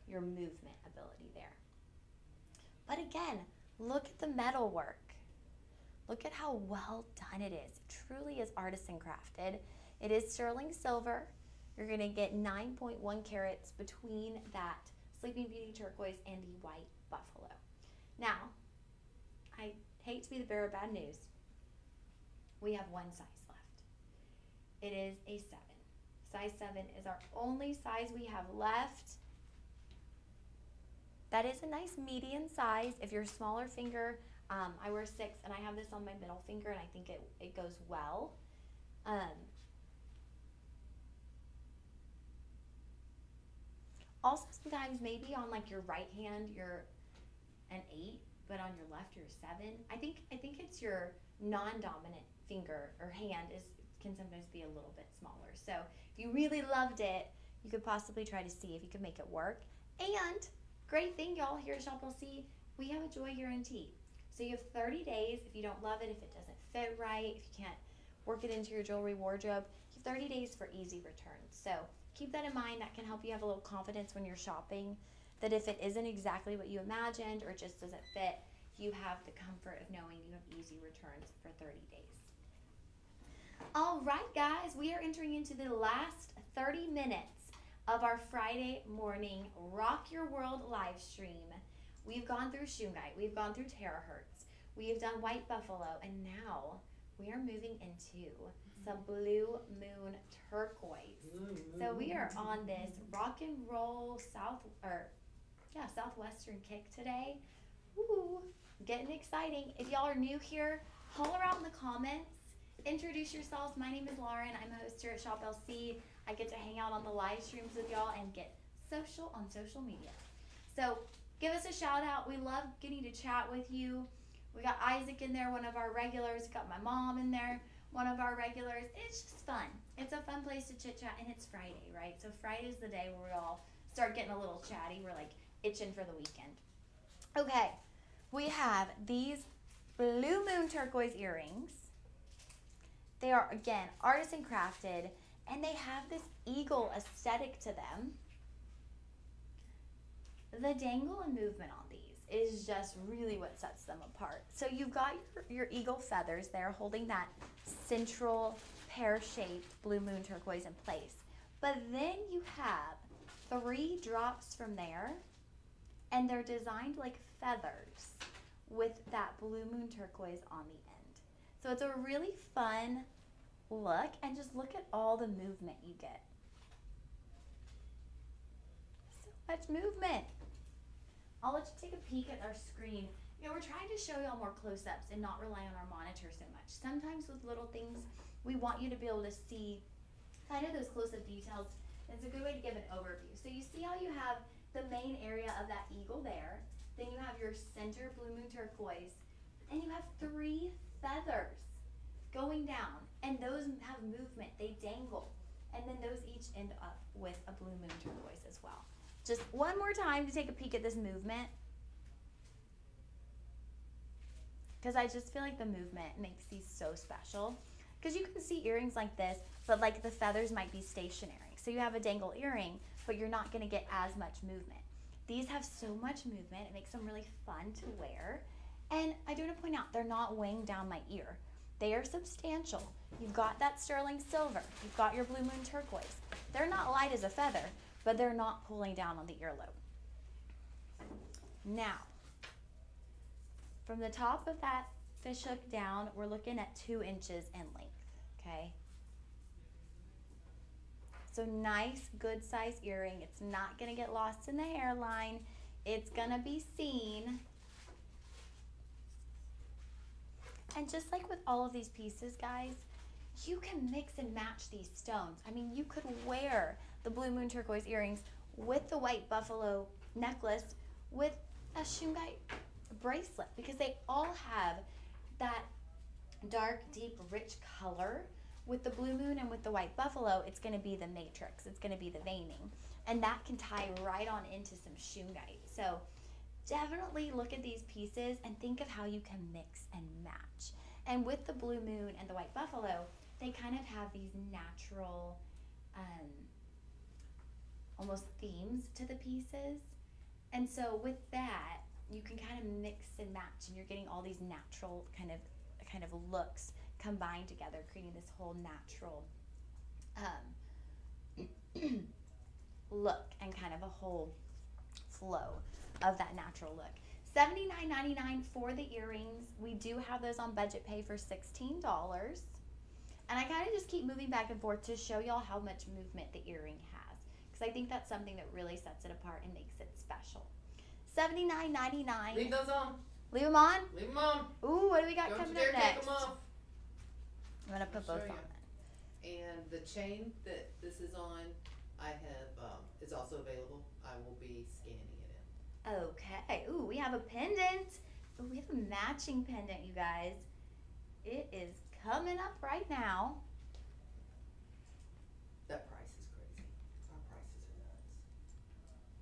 your movement ability there. But again, look at the metal work. Look at how well done it is. It truly is artisan crafted. It is sterling silver. You're going to get 9.1 carats between that Sleeping Beauty turquoise and the white buffalo. Now, I hate to be the bearer of bad news. We have one size left. It is a 7. Size 7 is our only size we have left. That is a nice median size. If you're a smaller finger, I wear 6 and I have this on my middle finger and I think it goes well. Also, sometimes maybe on like your right hand you're an 8, but on your left you're a 7. I think it's your non-dominant finger or hand can sometimes be a little bit smaller. So if you really loved it, you could possibly try to see if you could make it work. And great thing, y'all, here at Shop LC, we have a joy guarantee. So you have 30 days. If you don't love it, if it doesn't fit right, if you can't work it into your jewelry wardrobe, you have 30 days for easy returns. So keep that in mind. That can help you have a little confidence when you're shopping, that if it isn't exactly what you imagined or it just doesn't fit, you have the comfort of knowing you have easy returns for 30 days. All right, guys, we are entering into the last 30 minutes of our Friday morning Rock Your World live stream. We've gone through Shungite, we've gone through Terahertz, we have done White Buffalo, and now we are moving into some Blue Moon Turquoise. So we are on this rock and roll southwestern kick today. Woo, getting exciting. If y'all are new here, holler out in the comments. Introduce yourselves. My name is Lauren. I'm a host here at Shop LC. I get to hang out on the live streams with y'all and get social on social media. So give us a shout out. We love getting to chat with you. We got Isaac in there, one of our regulars. We got my mom in there, one of our regulars. It's just fun. It's a fun place to chit chat, and it's Friday, right? So Friday's the day where we all start getting a little chatty. We're like itching for the weekend. Okay, we have these Blue Moon turquoise earrings. They are, again, artisan crafted, and they have this eagle aesthetic to them. The dangle and movement on these is just really what sets them apart. So you've got your eagle feathers there holding that central pear-shaped Blue Moon turquoise in place. But then you have 3 drops from there, and they're designed like feathers with that Blue Moon turquoise on the end. So it's a really fun look, and just look at all the movement you get. So much movement. I'll let you take a peek at our screen. You know, we're trying to show y'all more close-ups and not rely on our monitor so much. Sometimes with little things, we want you to be able to see kind of those close-up details. It's a good way to give an overview. So you see how you have the main area of that eagle there. Then you have your center Blue Moon turquoise, and you have 3 feathers going down, and those have movement. They dangle, and then those each end up with a Blue Moon turquoise as well. Just one more time to take a peek at this movement, because I just feel like the movement makes these so special. Because you can see earrings like this, but like the feathers might be stationary. So you have a dangle earring, but you're not going to get as much movement. These have so much movement, it makes them really fun to wear. And I do want to point out, they're not weighing down my ear. They are substantial. You've got that sterling silver. You've got your Blue Moon turquoise. They're not light as a feather, but they're not pulling down on the earlobe. Now, from the top of that fish hook down, we're looking at 2 inches in length, okay? So nice, good size earring. It's not gonna get lost in the hairline. It's gonna be seen. And just like with all of these pieces, guys, you can mix and match these stones. I mean, you could wear the Blue Moon turquoise earrings with the white buffalo necklace with a Shungite bracelet, because they all have that dark, deep, rich color. With the Blue Moon and with the white buffalo, it's going to be the matrix. It's going to be the veining. And that can tie right on into some Shungite. So definitely look at these pieces and think of how you can mix and match. And with the Blue Moon and the white buffalo, they kind of have these natural, almost themes to the pieces. And so with that, you can kind of mix and match, and you're getting all these natural kind of looks combined together, creating this whole natural look and kind of a whole flow of that natural look. $79.99 for the earrings. We do have those on budget pay for $16. And I kind of just keep moving back and forth to show y'all how much movement the earring has, because I think that's something that really sets it apart and makes it special. $79.99. Leave those on. Leave them on? Leave them on. Ooh, what do we got Don't coming you dare up take next? them off. I'm going to put I'll both show on. you. And the chain that this is on, I have, is also available. I will be scanning it in. Okay. Ooh, we have a pendant. Ooh, we have a matching pendant, you guys. It is coming up right now. That price is crazy. Our prices are nuts.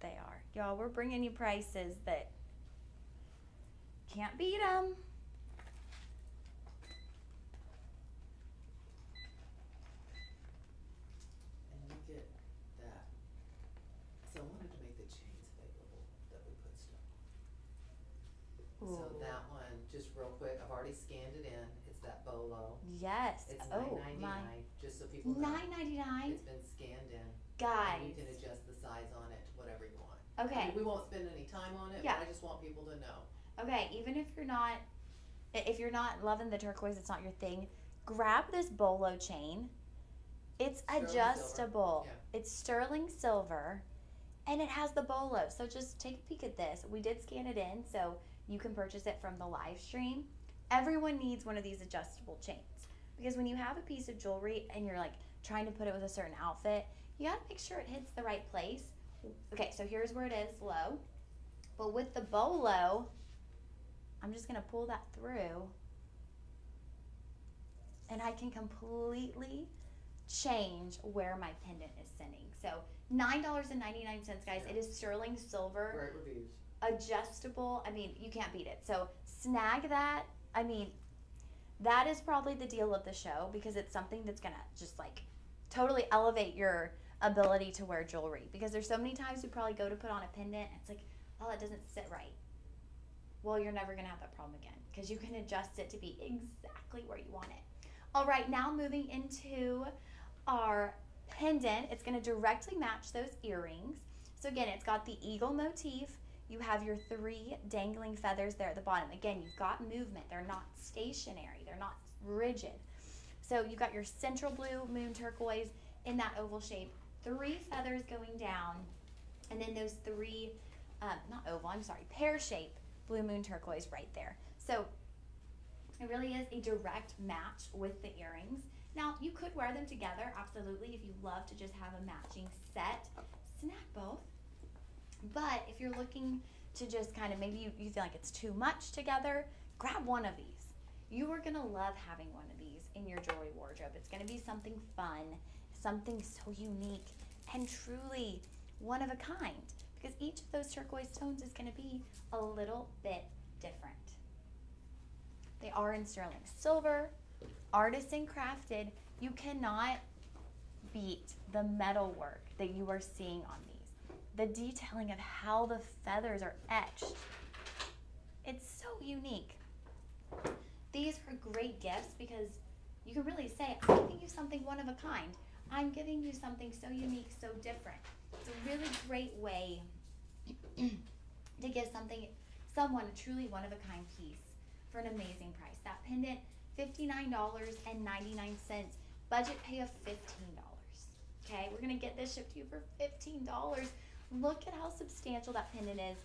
They are. Y'all, we're bringing you prices that can't beat them. And you get that. So I wanted to make the chains available that we put stuff on. Ooh. So that one, just real quick, I've already scanned it in. It's that bolo. Yes. It's Oh, $9.99, just so people know. $9.99. It's been scanned in. Guys. And you can adjust the size on it to whatever you want. Okay. I mean, we won't spend any time on it, Yeah. but I just want people to know. Okay, even if you're not loving the turquoise, it's not your thing, grab this bolo chain. It's Sterling adjustable. silver. Yeah. It's sterling silver, and it has the bolo. So just take a peek at this. We did scan it in, so you can purchase it from the live stream. Everyone needs one of these adjustable chains, because when you have a piece of jewelry and you're like trying to put it with a certain outfit, you gotta make sure it hits the right place. Okay, so here's where it is low, but with the bolo, I'm just gonna pull that through, and I can completely change where my pendant is sitting. So $9.99, guys. It is sterling silver. Great reviews. Adjustable. I mean, you can't beat it. So snag that. I mean, that is probably the deal of the show, because it's something that's gonna just like totally elevate your ability to wear jewelry. Because there's so many times you probably go to put on a pendant and it's like, oh, it doesn't sit right. Well, you're never gonna have that problem again, because you can adjust it to be exactly where you want it. All right, now moving into our pendant. It's gonna directly match those earrings. So again, it's got the eagle motif. You have your 3 dangling feathers there at the bottom. Again, you've got movement. They're not stationary. They're not rigid. So you've got your central blue moon turquoise in that oval shape. 3 feathers going down, and then those 3, not oval, I'm sorry, pear-shaped blue moon turquoise right there. So it really is a direct match with the earrings. Now, you could wear them together, absolutely, if you love to just have a matching set. Snag both. But if you're looking to just kind of, maybe you feel like it's too much together, grab one of these. You are going to love having one of these in your jewelry wardrobe. It's going to be something fun, something so unique, and truly one of a kind, because each of those turquoise tones is going to be a little bit different. They are in sterling silver, artisan crafted. You cannot beat the metal work that you are seeing on these. The detailing of how the feathers are etched. It's so unique. These are great gifts, because you can really say, I'm giving you something one of a kind. I'm giving you something so unique, so different. It's a really great way to give someone a truly one of a kind piece for an amazing price. That pendant, $59.99, budget pay of $15. Okay, we're gonna get this shipped to you for $15. Look at how substantial that pendant is.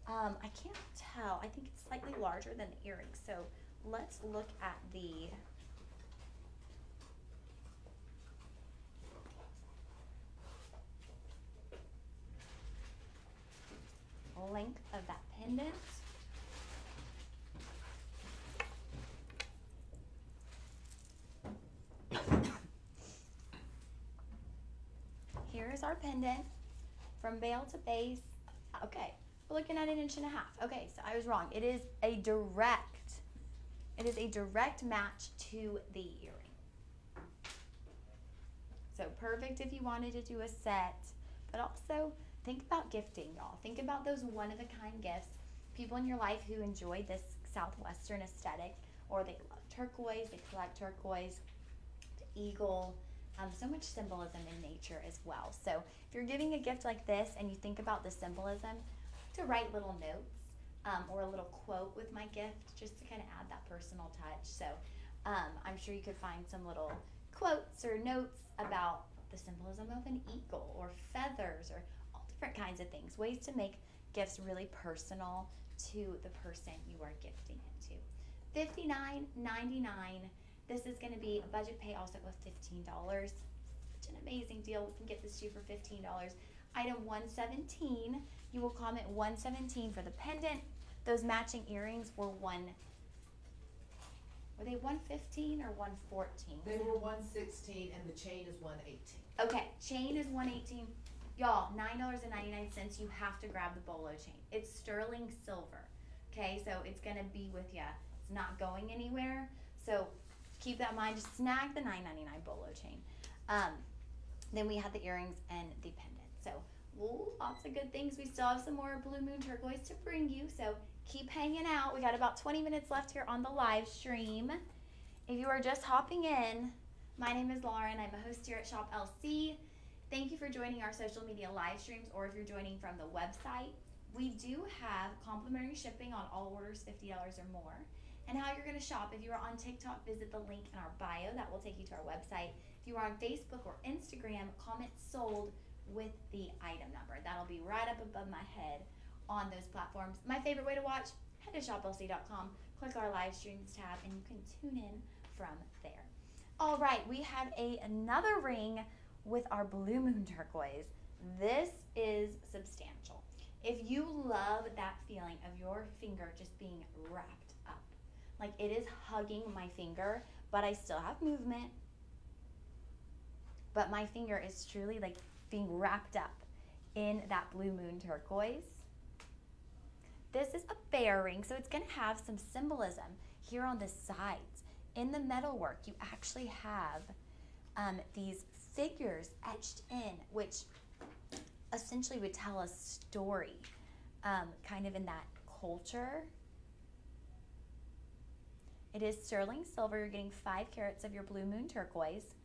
I can't tell. I think it's slightly larger than the earrings. So let's look at the length of that pendant. Here's our pendant from bail to base. Okay, we're looking at 1.5 inches. Okay, so I was wrong. It is a direct match to the earring. So perfect if you wanted to do a set. but also think about gifting, y'all. Think about those one-of-a-kind gifts. People in your life who enjoy this Southwestern aesthetic, or they love turquoise, they collect turquoise, the eagle, so much symbolism in nature as well. So if you're giving a gift like this and you think about the symbolism, to write little notes or a little quote with my gift, just to kind of add that personal touch. So I'm sure you could find some little quotes or notes about the symbolism of an eagle or feathers or all different kinds of things, ways to make gifts really personal to the person you are gifting it to. $59.99. This is going to be a budget pay also of $15. Such an amazing deal. We can get this to you for $15. Item 117, you will comment 117 for the pendant. Those matching earrings were they 115 or 114? They were 116 and the chain is 118. Okay, chain is 118. Y'all, $9.99, you have to grab the bolo chain. It's sterling silver. Okay, so it's gonna be with you. It's not going anywhere. So keep that in mind. Just snag the $9.99 bolo chain. Then we have the earrings and the pendant. So lots of good things. We still have some more Blue Moon turquoise to bring you. So keep hanging out. We got about 20 minutes left here on the live stream. If you are just hopping in, my name is Lauren. I'm a host here at Shop LC. Thank you for joining our social media live streams, or if you're joining from the website. We do have complimentary shipping on all orders $50 or more. And how you're going to shop, if you are on TikTok, visit the link in our bio. That will take you to our website. If you are on Facebook or Instagram, comment sold with the item number. That'll be right up above my head on those platforms. My favorite way to watch, head to shoplc.com, click our live streams tab, and you can tune in from there. All right, we have another ring with our Blue Moon turquoise. This is substantial. If you love that feeling of your finger just being wrapped up, like it is hugging my finger, but I still have movement, but my finger is truly like being wrapped up in that Blue Moon turquoise. This is a bear ring, so it's going to have some symbolism here on the sides. In the metalwork, you actually have these figures etched in, which essentially would tell a story, kind of in that culture. It is sterling silver. You're getting 5 carats of your Blue Moon turquoise.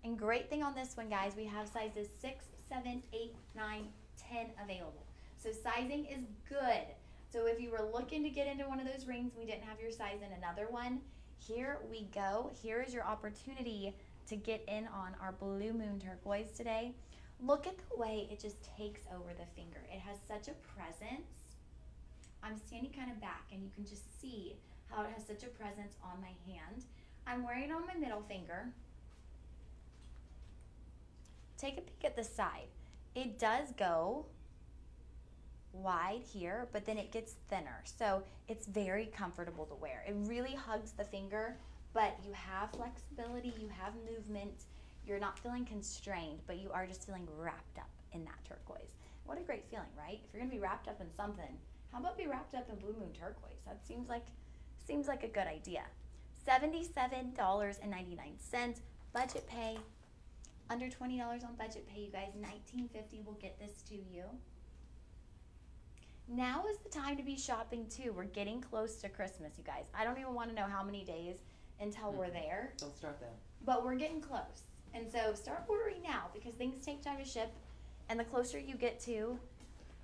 And great thing on this one, guys, we have sizes 6, 7, 8, 9, 10 available. So sizing is good. So if you were looking to get into one of those rings, we didn't have your size in another one, here we go. Here is your opportunity to get in on our Blue Moon turquoise today. Look at the way it just takes over the finger. It has such a presence. I'm standing kind of back and you can just see how it has such a presence on my hand. I'm wearing it on my middle finger. Take a peek at the side. It does go wide here, but then it gets thinner. So it's very comfortable to wear. It really hugs the finger, but you have flexibility, you have movement. You're not feeling constrained, but you are just feeling wrapped up in that turquoise. What a great feeling, right? If you're gonna be wrapped up in something, how about be wrapped up in Blue Moon turquoise? That seems like a good idea. $77.99, budget pay. Under $20 on budget pay, you guys. $19.50 will get this to you. Now is the time to be shopping too. We're getting close to Christmas, you guys. I don't even want to know how many days until we're there. Don't start that. But we're getting close. And so start ordering now because things take time to ship. And the closer you get to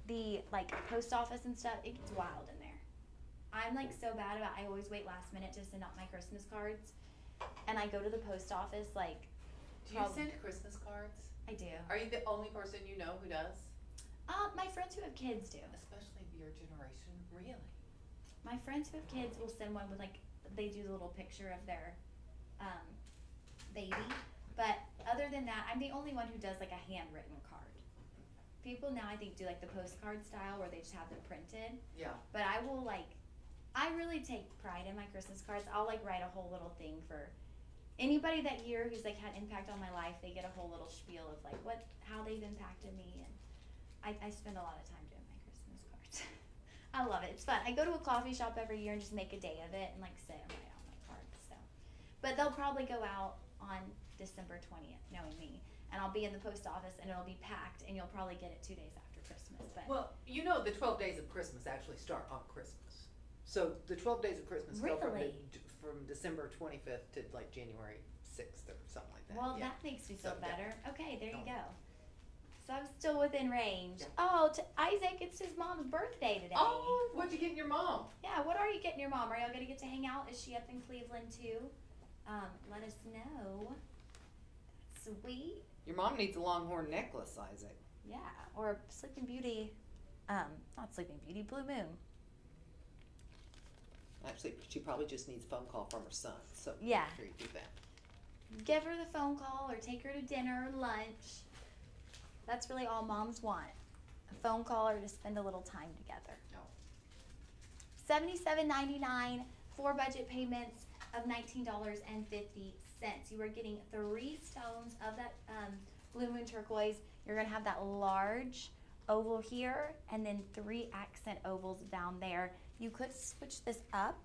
the post office and stuff, it gets wild in there. I'm so bad about, I always wait last minute to send out my Christmas cards. And I go to the post office Do you send Christmas cards? I do. Are you the only person you know who does? My friends who have kids do. Especially your generation, really? My friends who have kids will send one with they do the little picture of their baby. But other than that, I'm the only one who does a handwritten card. People now I think do the postcard style where they just have them printed. Yeah. But I will I really take pride in my Christmas cards. I'll write a whole little thing for anybody that year who's had impact on my life. They get a whole little spiel of how they've impacted me, and I spend a lot of time doing my Christmas cards. I love it. It's fun. I go to a coffee shop every year and just make a day of it and sit and write on my cards. So, but they'll probably go out on December 20th, knowing me, and I'll be in the post office, and it'll be packed, and you'll probably get it 2 days after Christmas. But Well, you know, the 12 days of Christmas actually start on Christmas. So the 12 days of Christmas go Really? from December 25th to like January 6th or something like that. well, yeah. that makes me feel So, yeah. better. Okay, there you No. go. So I'm still within range. Yeah. Oh, Isaac, it's his mom's birthday today. Oh, what'd you get your mom? Yeah, what are you getting your mom? Are y'all gonna get to hang out? Is she up in Cleveland too? Let us know. Sweet. Your mom needs a longhorn necklace, Isaac. Yeah, or Sleeping Beauty, not Sleeping Beauty, Blue Moon. Actually, she probably just needs a phone call from her son. So Yeah. make sure you do that. Give her the phone call or take her to dinner or lunch. That's really all moms want. A phone call or to spend a little time together. No. $77.99 for budget payments of $19.50. You are getting 3 stones of that Blue Moon turquoise. You're going to have that large oval here and then 3 accent ovals down there. You could switch this up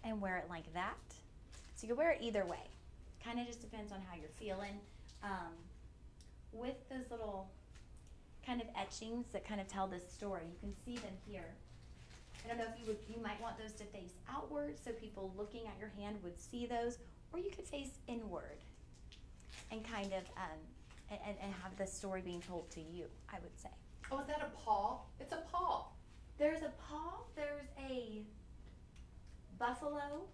and wear it like that. So you can wear it either way. Kind of just depends on how you're feeling. With those little kind of etchings that kind of tell this story, you can see them here. I don't know if you might want those to face outward so people looking at your hand would see those, or you could face inward and kind of and have the story being told to you, I would say. Oh, is that a paw? It's a paw. There's a paw, there's a buffalo,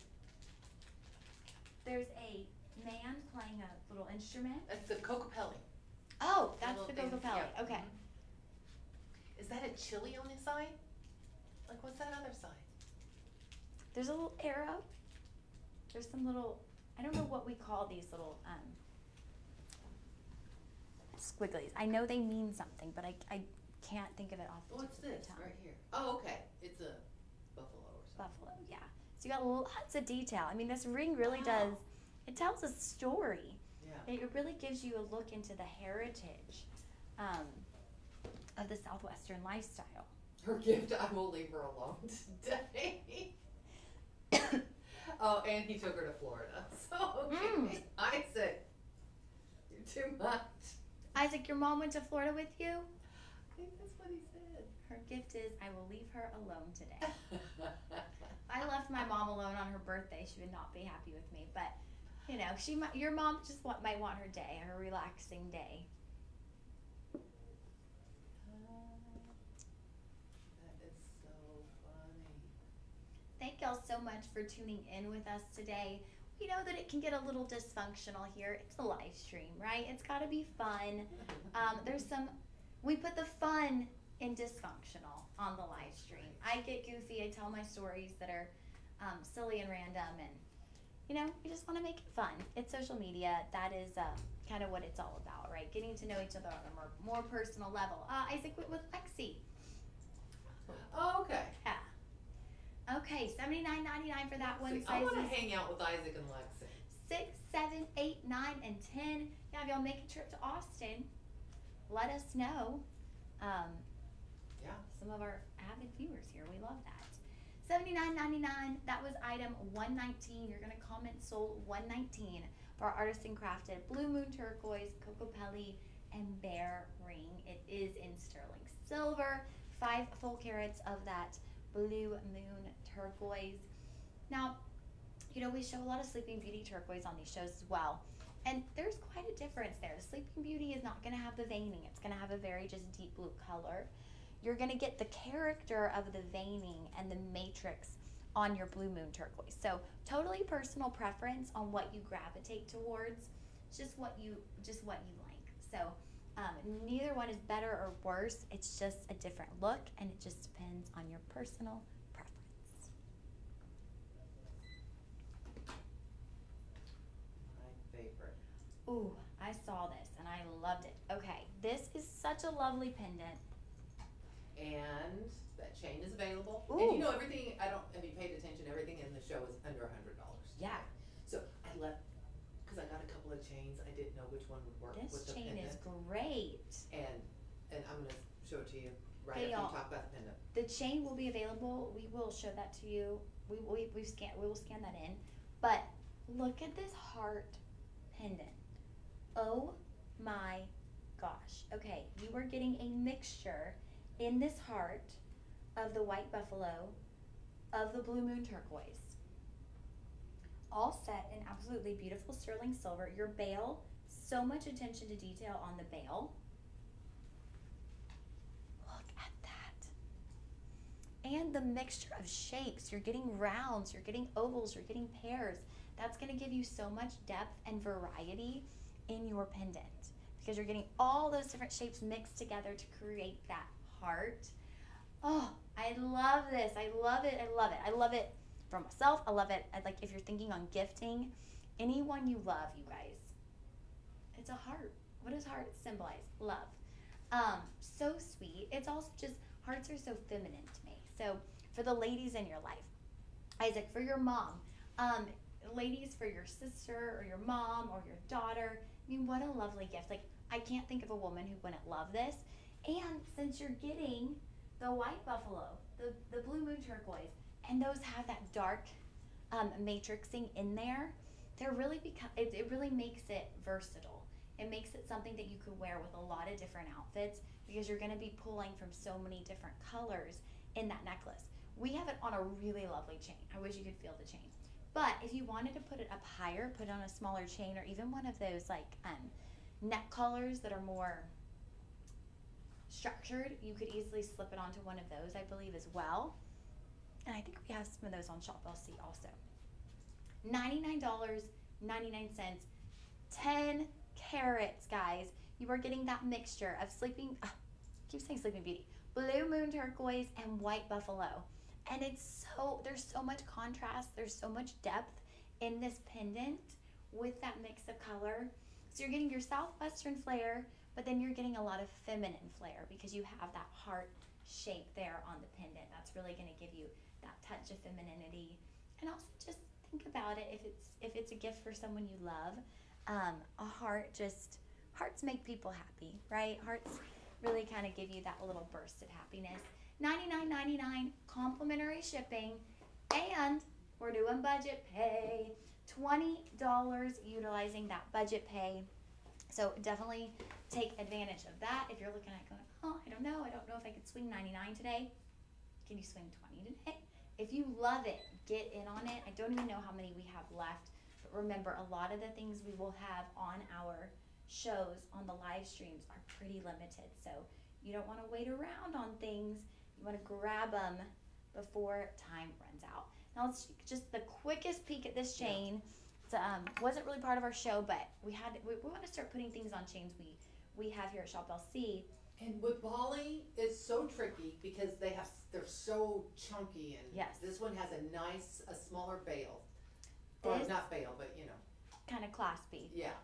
there's a man playing a little instrument. That's the cocopelli. Oh, that's little the thing, cocopelli. yeah. Okay. Is that a chili on the side? Like, what's that other side? There's a little arrow. There's some little, I don't know what we call these little squigglies. I know they mean something, but I can't think of it off the What's tip of my this tongue. right here? Oh, okay. It's a buffalo or something. Buffalo, yeah. So you got lots of detail. I mean, this ring really Wow. does, it tells a story. Yeah. It really gives you a look into the heritage of the Southwestern lifestyle. Her gift, I will leave her alone today. Oh, and he took her to Florida. So, okay. Isaac, you're too much. Isaac, your mom went to Florida with you? I think that's what he said. Her gift is, I will leave her alone today. I left my mom alone on her birthday. She would not be happy with me, but you know, your mom just might want her day, her relaxing day. That is so funny. Thank y'all so much for tuning in with us today. We know that it can get a little dysfunctional here. It's a live stream, right? It's got to be fun. We put the fun in dysfunctional on the live stream. I get goofy. I tell my stories that are silly and random, and you know, we just want to make it fun. It's social media. That is kind of what it's all about, right? Getting to know each other on a more personal level. Isaac went with Lexi. Oh, okay. Yeah. Okay, $79.99 for that one. See, I want Sizes to hang out with Isaac and Lexi. 6, 7, 8, 9, and 10. Yeah, if y'all make a trip to Austin, let us know. Yeah. Some of our avid viewers here, we love that. $79.99. That was item 119. You're gonna comment sold 119 for our artisan crafted Blue Moon turquoise, cocopelli, and bear ring. It is in sterling silver. 5 full carats of that Blue Moon turquoise. Now, you know, we show a lot of Sleeping Beauty turquoise on these shows as well. And there's quite a difference there. The Sleeping Beauty is not going to have the veining. It's going to have a very just deep blue color. You're going to get the character of the veining and the matrix on your Blue Moon turquoise. So totally personal preference on what you gravitate towards. It's just what you like. So neither one is better or worse. It's just a different look, and it just depends on your personal preference. My favorite. Ooh, I saw this and I loved it. Okay, this is such a lovely pendant. And that chain is available. Ooh. And you know everything, have you paid attention, everything in the show is under $100. Yeah. So I left, because I got a couple of chains, I didn't know which one would work with This the chain pendant. is great. And I'm going to show it to you right Hey, after y'all. you talk about the pendant. The chain will be available. We will show that to you. We will scan that in. But look at this heart pendant. Oh my gosh. Okay, you are getting a mixture in this heart of the white buffalo, of the blue moon turquoise, all set in absolutely beautiful sterling silver. Your bail, so much attention to detail on the bail. Look at that. And the mixture of shapes. You're getting rounds, you're getting ovals, you're getting pears. That's going to give you so much depth and variety in your pendant because you're getting all those different shapes mixed together to create that heart. Oh, I love this. I love it. I love it. I love it for myself. I love it. Like if you're thinking on gifting, anyone you love, you guys. It's a heart. What does heart symbolize? Love. So sweet. It's also just, hearts are so feminine to me. So for the ladies in your life, Isaac, for your mom, ladies, for your sister or your mom or your daughter. I mean, what a lovely gift. Like, I can't think of a woman who wouldn't love this. And since you're getting the white buffalo, the blue moon turquoise, and those have that dark matrixing in there, they're really it really makes it versatile. It makes it something that you could wear with a lot of different outfits because you're going to be pulling from so many different colors in that necklace. We have it on a really lovely chain. I wish you could feel the chain. But if you wanted to put it up higher, put it on a smaller chain, or even one of those like neck collars that are more structured, you could easily slip it onto one of those, I believe, as well. And I think we have some of those on Shop LC also. $99.99, 10 carats, guys. You are getting that mixture of Sleeping Beauty, blue moon turquoise, and white buffalo. And it's there's so much contrast, there's so much depth in this pendant with that mix of color. So you're getting your southwestern flair, but then you're getting a lot of feminine flair because you have that heart shape there on the pendant. That's really going to give you that touch of femininity. And also just think about it, if it's a gift for someone you love, a hearts make people happy, right? Hearts really kind of give you that little burst of happiness. $99.99 complimentary shipping, and we're doing budget pay. $20 utilizing that budget pay. So definitely take advantage of that. If you're looking at going, oh, I don't know if I could swing 99 today. Can you swing 20 today? If you love it, get in on it. I don't even know how many we have left, but remember, a lot of the things we will have on our shows on the live streams are pretty limited. So you don't want to wait around on things. You want to grab them before time runs out. Now let's just the quickest peek at this chain. It wasn't really part of our show, but we want to start putting things on chains we have here at Shop LC. And with Bali, it's so tricky because they're so chunky, and yes, this one has a smaller bail, or not bail, but you know, kind of claspy. Yeah.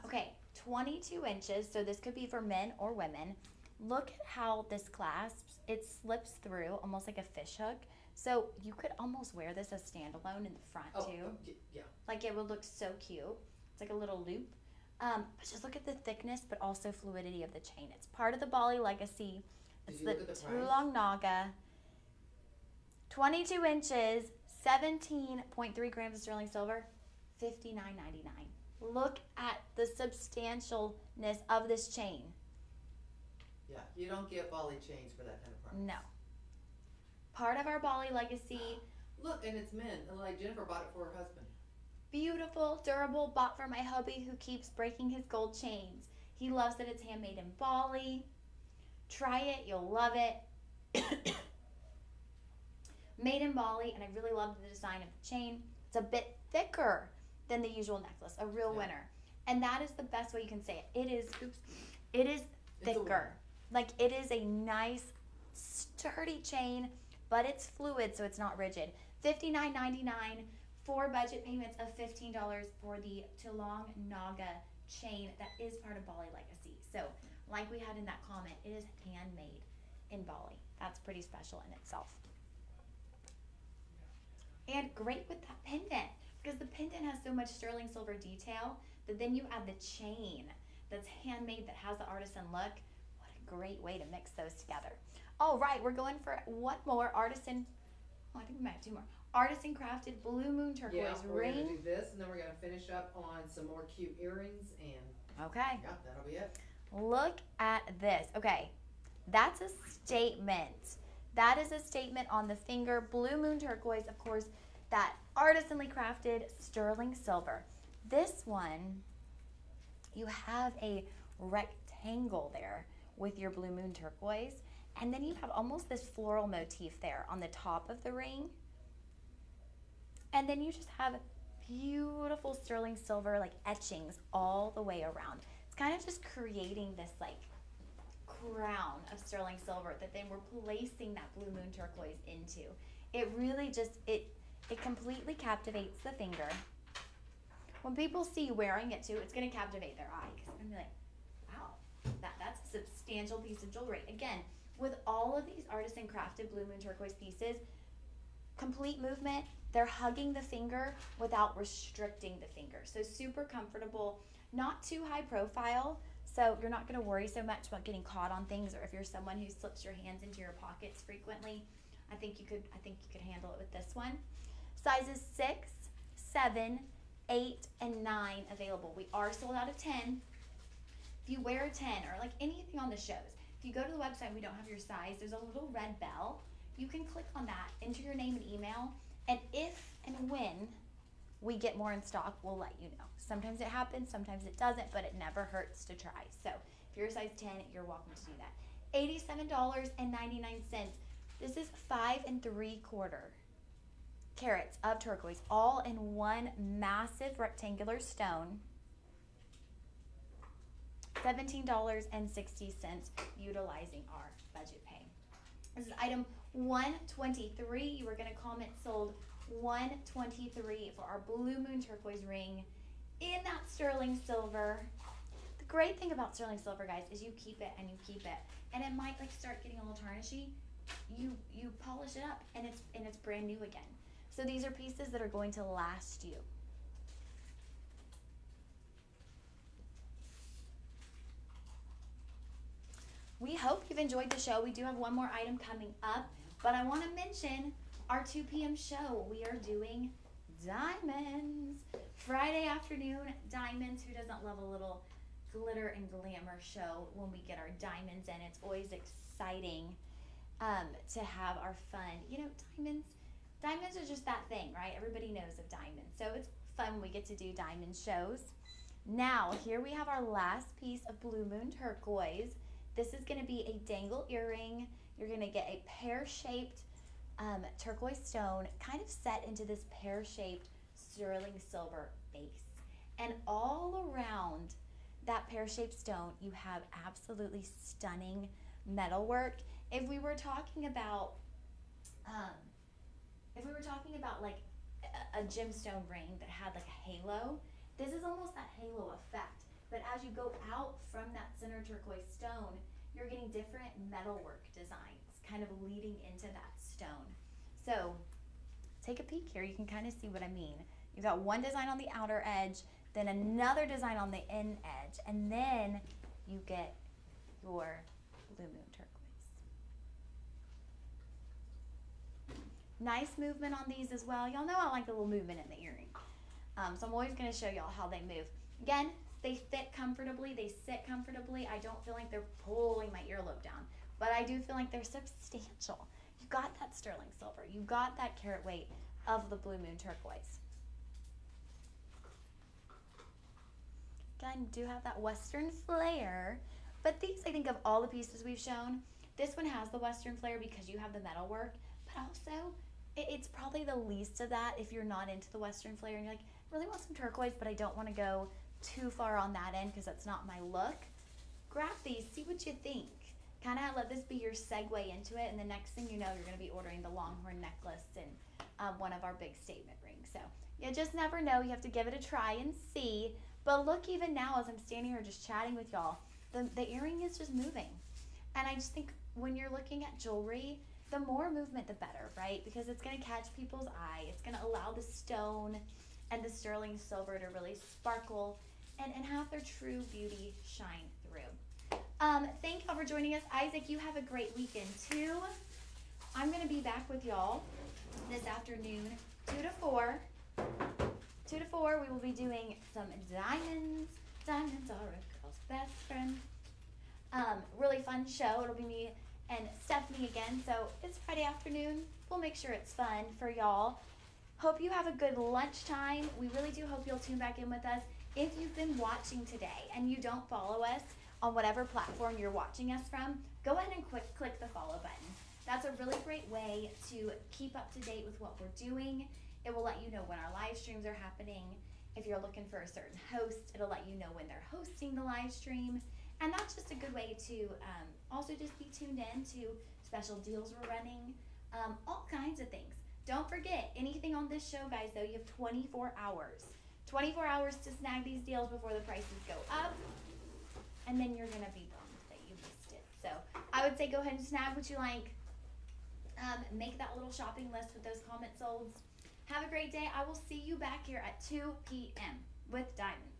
Okay, 22 inches. So this could be for men or women. Look at how this clasps. It slips through almost like a fish hook. So you could almost wear this as standalone in the front too. Yeah. Like it would look so cute. It's like a little loop. But just look at the thickness, but also fluidity of the chain. It's part of the Bali legacy. It's the Tulong Naga. 22 inches, 17.3 grams of sterling silver, $59.99. Look at the substantialness of this chain. Yeah, you don't get Bali chains for that kind of price. No. Part of our Bali legacy. Look, and it's men. Like Jennifer bought it for her husband. Beautiful, durable, bought for my hubby who keeps breaking his gold chains. He loves that it's handmade in Bali. Try it, you'll love it. Made in Bali, and I really love the design of the chain. It's a bit thicker than the usual necklace, a real winner. And that is the best way you can say it. It is thicker. Like it is a nice, sturdy chain, but it's fluid, so it's not rigid. $59.99 for budget payments of $15 for the Tulong Naga chain that is part of Bali legacy. So, like we had in that comment, it is handmade in Bali. That's pretty special in itself. And great with that pendant, because the pendant has so much sterling silver detail that then you add the chain that's handmade, that has the artisan look. What a great way to mix those together. All right, we're going for one more artisan. Oh, I think we might have two more. Artisan crafted blue moon turquoise we're ring. gonna do this, and then we're gonna finish up on some more cute earrings and Okay. Yeah, that'll be it. Look at this. Okay, that's a statement. That is a statement on the finger. Blue Moon Turquoise, of course, that artisanally crafted sterling silver. This one, you have a rectangle there with your Blue Moon Turquoise, and then you have almost this floral motif there on the top of the ring. And then you just have beautiful sterling silver like etchings all the way around. It's kind of just creating this like crown of sterling silver that then we're placing that Blue Moon Turquoise into. It really just, it completely captivates the finger. When people see you wearing it too, it's going to captivate their eye because they're going to be like, wow, that's a substantial piece of jewelry. Again, with all of these artisan crafted Blue Moon Turquoise pieces, complete movement, they're hugging the finger without restricting the finger. So super comfortable, not too high profile. So you're not going to worry so much about getting caught on things, or if you're someone who slips your hands into your pockets frequently, I think you could handle it with this one. Sizes 6, 7, 8, and 9 available. We are sold out of 10. If you wear a 10 or like anything on the shows, if you go to the website and we don't have your size, there's a little red bell. You can click on that, enter your name and email, and if and when we get more in stock, we'll let you know. Sometimes it happens, sometimes it doesn't, but it never hurts to try. So if you're a size 10, you're welcome to do that. $87.99. This is 5 3/4 carats of turquoise, all in one massive rectangular stone. $17.60 utilizing our budget pay. This is item 123. You were going to comment sold 123 for our Blue Moon Turquoise ring in that sterling silver. The great thing about sterling silver, guys, is you keep it and you keep it, and it might like start getting a little tarnishy. You polish it up and it's brand new again. So these are pieces that are going to last you. We hope you've enjoyed the show. We do have one more item coming up, but I want to mention our 2 p.m. show. We are doing diamonds. Friday afternoon, diamonds. Who doesn't love a little glitter and glamour show when we get our diamonds in? It's always exciting to have our fun. You know, diamonds are just that thing, right? Everybody knows of diamonds. So it's fun when we get to do diamond shows. Now, here we have our last piece of Blue Moon Turquoise. This is going to be a dangle earring. You're going to get a pear-shaped turquoise stone kind of set into this pear-shaped sterling silver base. And all around that pear-shaped stone, you have absolutely stunning metalwork. If we were talking about like a gemstone ring that had like a halo, this is almost that halo effect. But as you go out from that center turquoise stone, you're getting different metalwork designs kind of leading into that stone. So take a peek here. You can kind of see what I mean. You've got one design on the outer edge, then another design on the in edge, and then you get your Blue Moon Turquoise. Nice movement on these as well. Y'all know I like the little movement in the earring. So I'm always going to show y'all how they move. Again, they fit comfortably, they sit comfortably. I don't feel like they're pulling my earlobe down, but I do feel like they're substantial. You got that sterling silver, you got that carat weight of the Blue Moon Turquoise. Again, you do have that Western flair, but these, I think of all the pieces we've shown, this one has the Western flair because you have the metalwork, but also it's probably the least of that if you're not into the Western flair and you're like, I really want some turquoise, but I don't want to go too far on that end because that's not my look. Grab these, see what you think. Kind of let this be your segue into it, and the next thing you know, you're going to be ordering the Longhorn necklace and one of our big statement rings. So you just never know. You have to give it a try and see. But look, even now as I'm standing here just chatting with y'all, the earring is just moving. And I just think when you're looking at jewelry, the more movement, the better, right? Because it's going to catch people's eye. It's going to allow the stone and the sterling silver to really sparkle and have their true beauty shine through. Thank y'all for joining us. Isaac, you have a great weekend too. I'm going to be back with y'all this afternoon, 2 to 4. 2 to 4, we will be doing some diamonds. Diamonds are a girl's best friend. Really fun show. It'll be me and Stephanie again. So it's Friday afternoon. We'll make sure it's fun for y'all. Hope you have a good lunchtime. We really do hope you'll tune back in with us. If you've been watching today and you don't follow us on whatever platform you're watching us from, go ahead and click the follow button. That's a really great way to keep up to date with what we're doing. It will let you know when our live streams are happening. If you're looking for a certain host, it'll let you know when they're hosting the live stream. And that's just a good way to also just be tuned in to special deals we're running, all kinds of things. Don't forget, anything on this show, guys, though, you have 24 hours. 24 hours to snag these deals before the prices go up, and then you're going to be bummed that you missed it. So I would say go ahead and snag what you like. Make that little shopping list with those comment solds. Have a great day. I will see you back here at 2 p.m. with Diamond.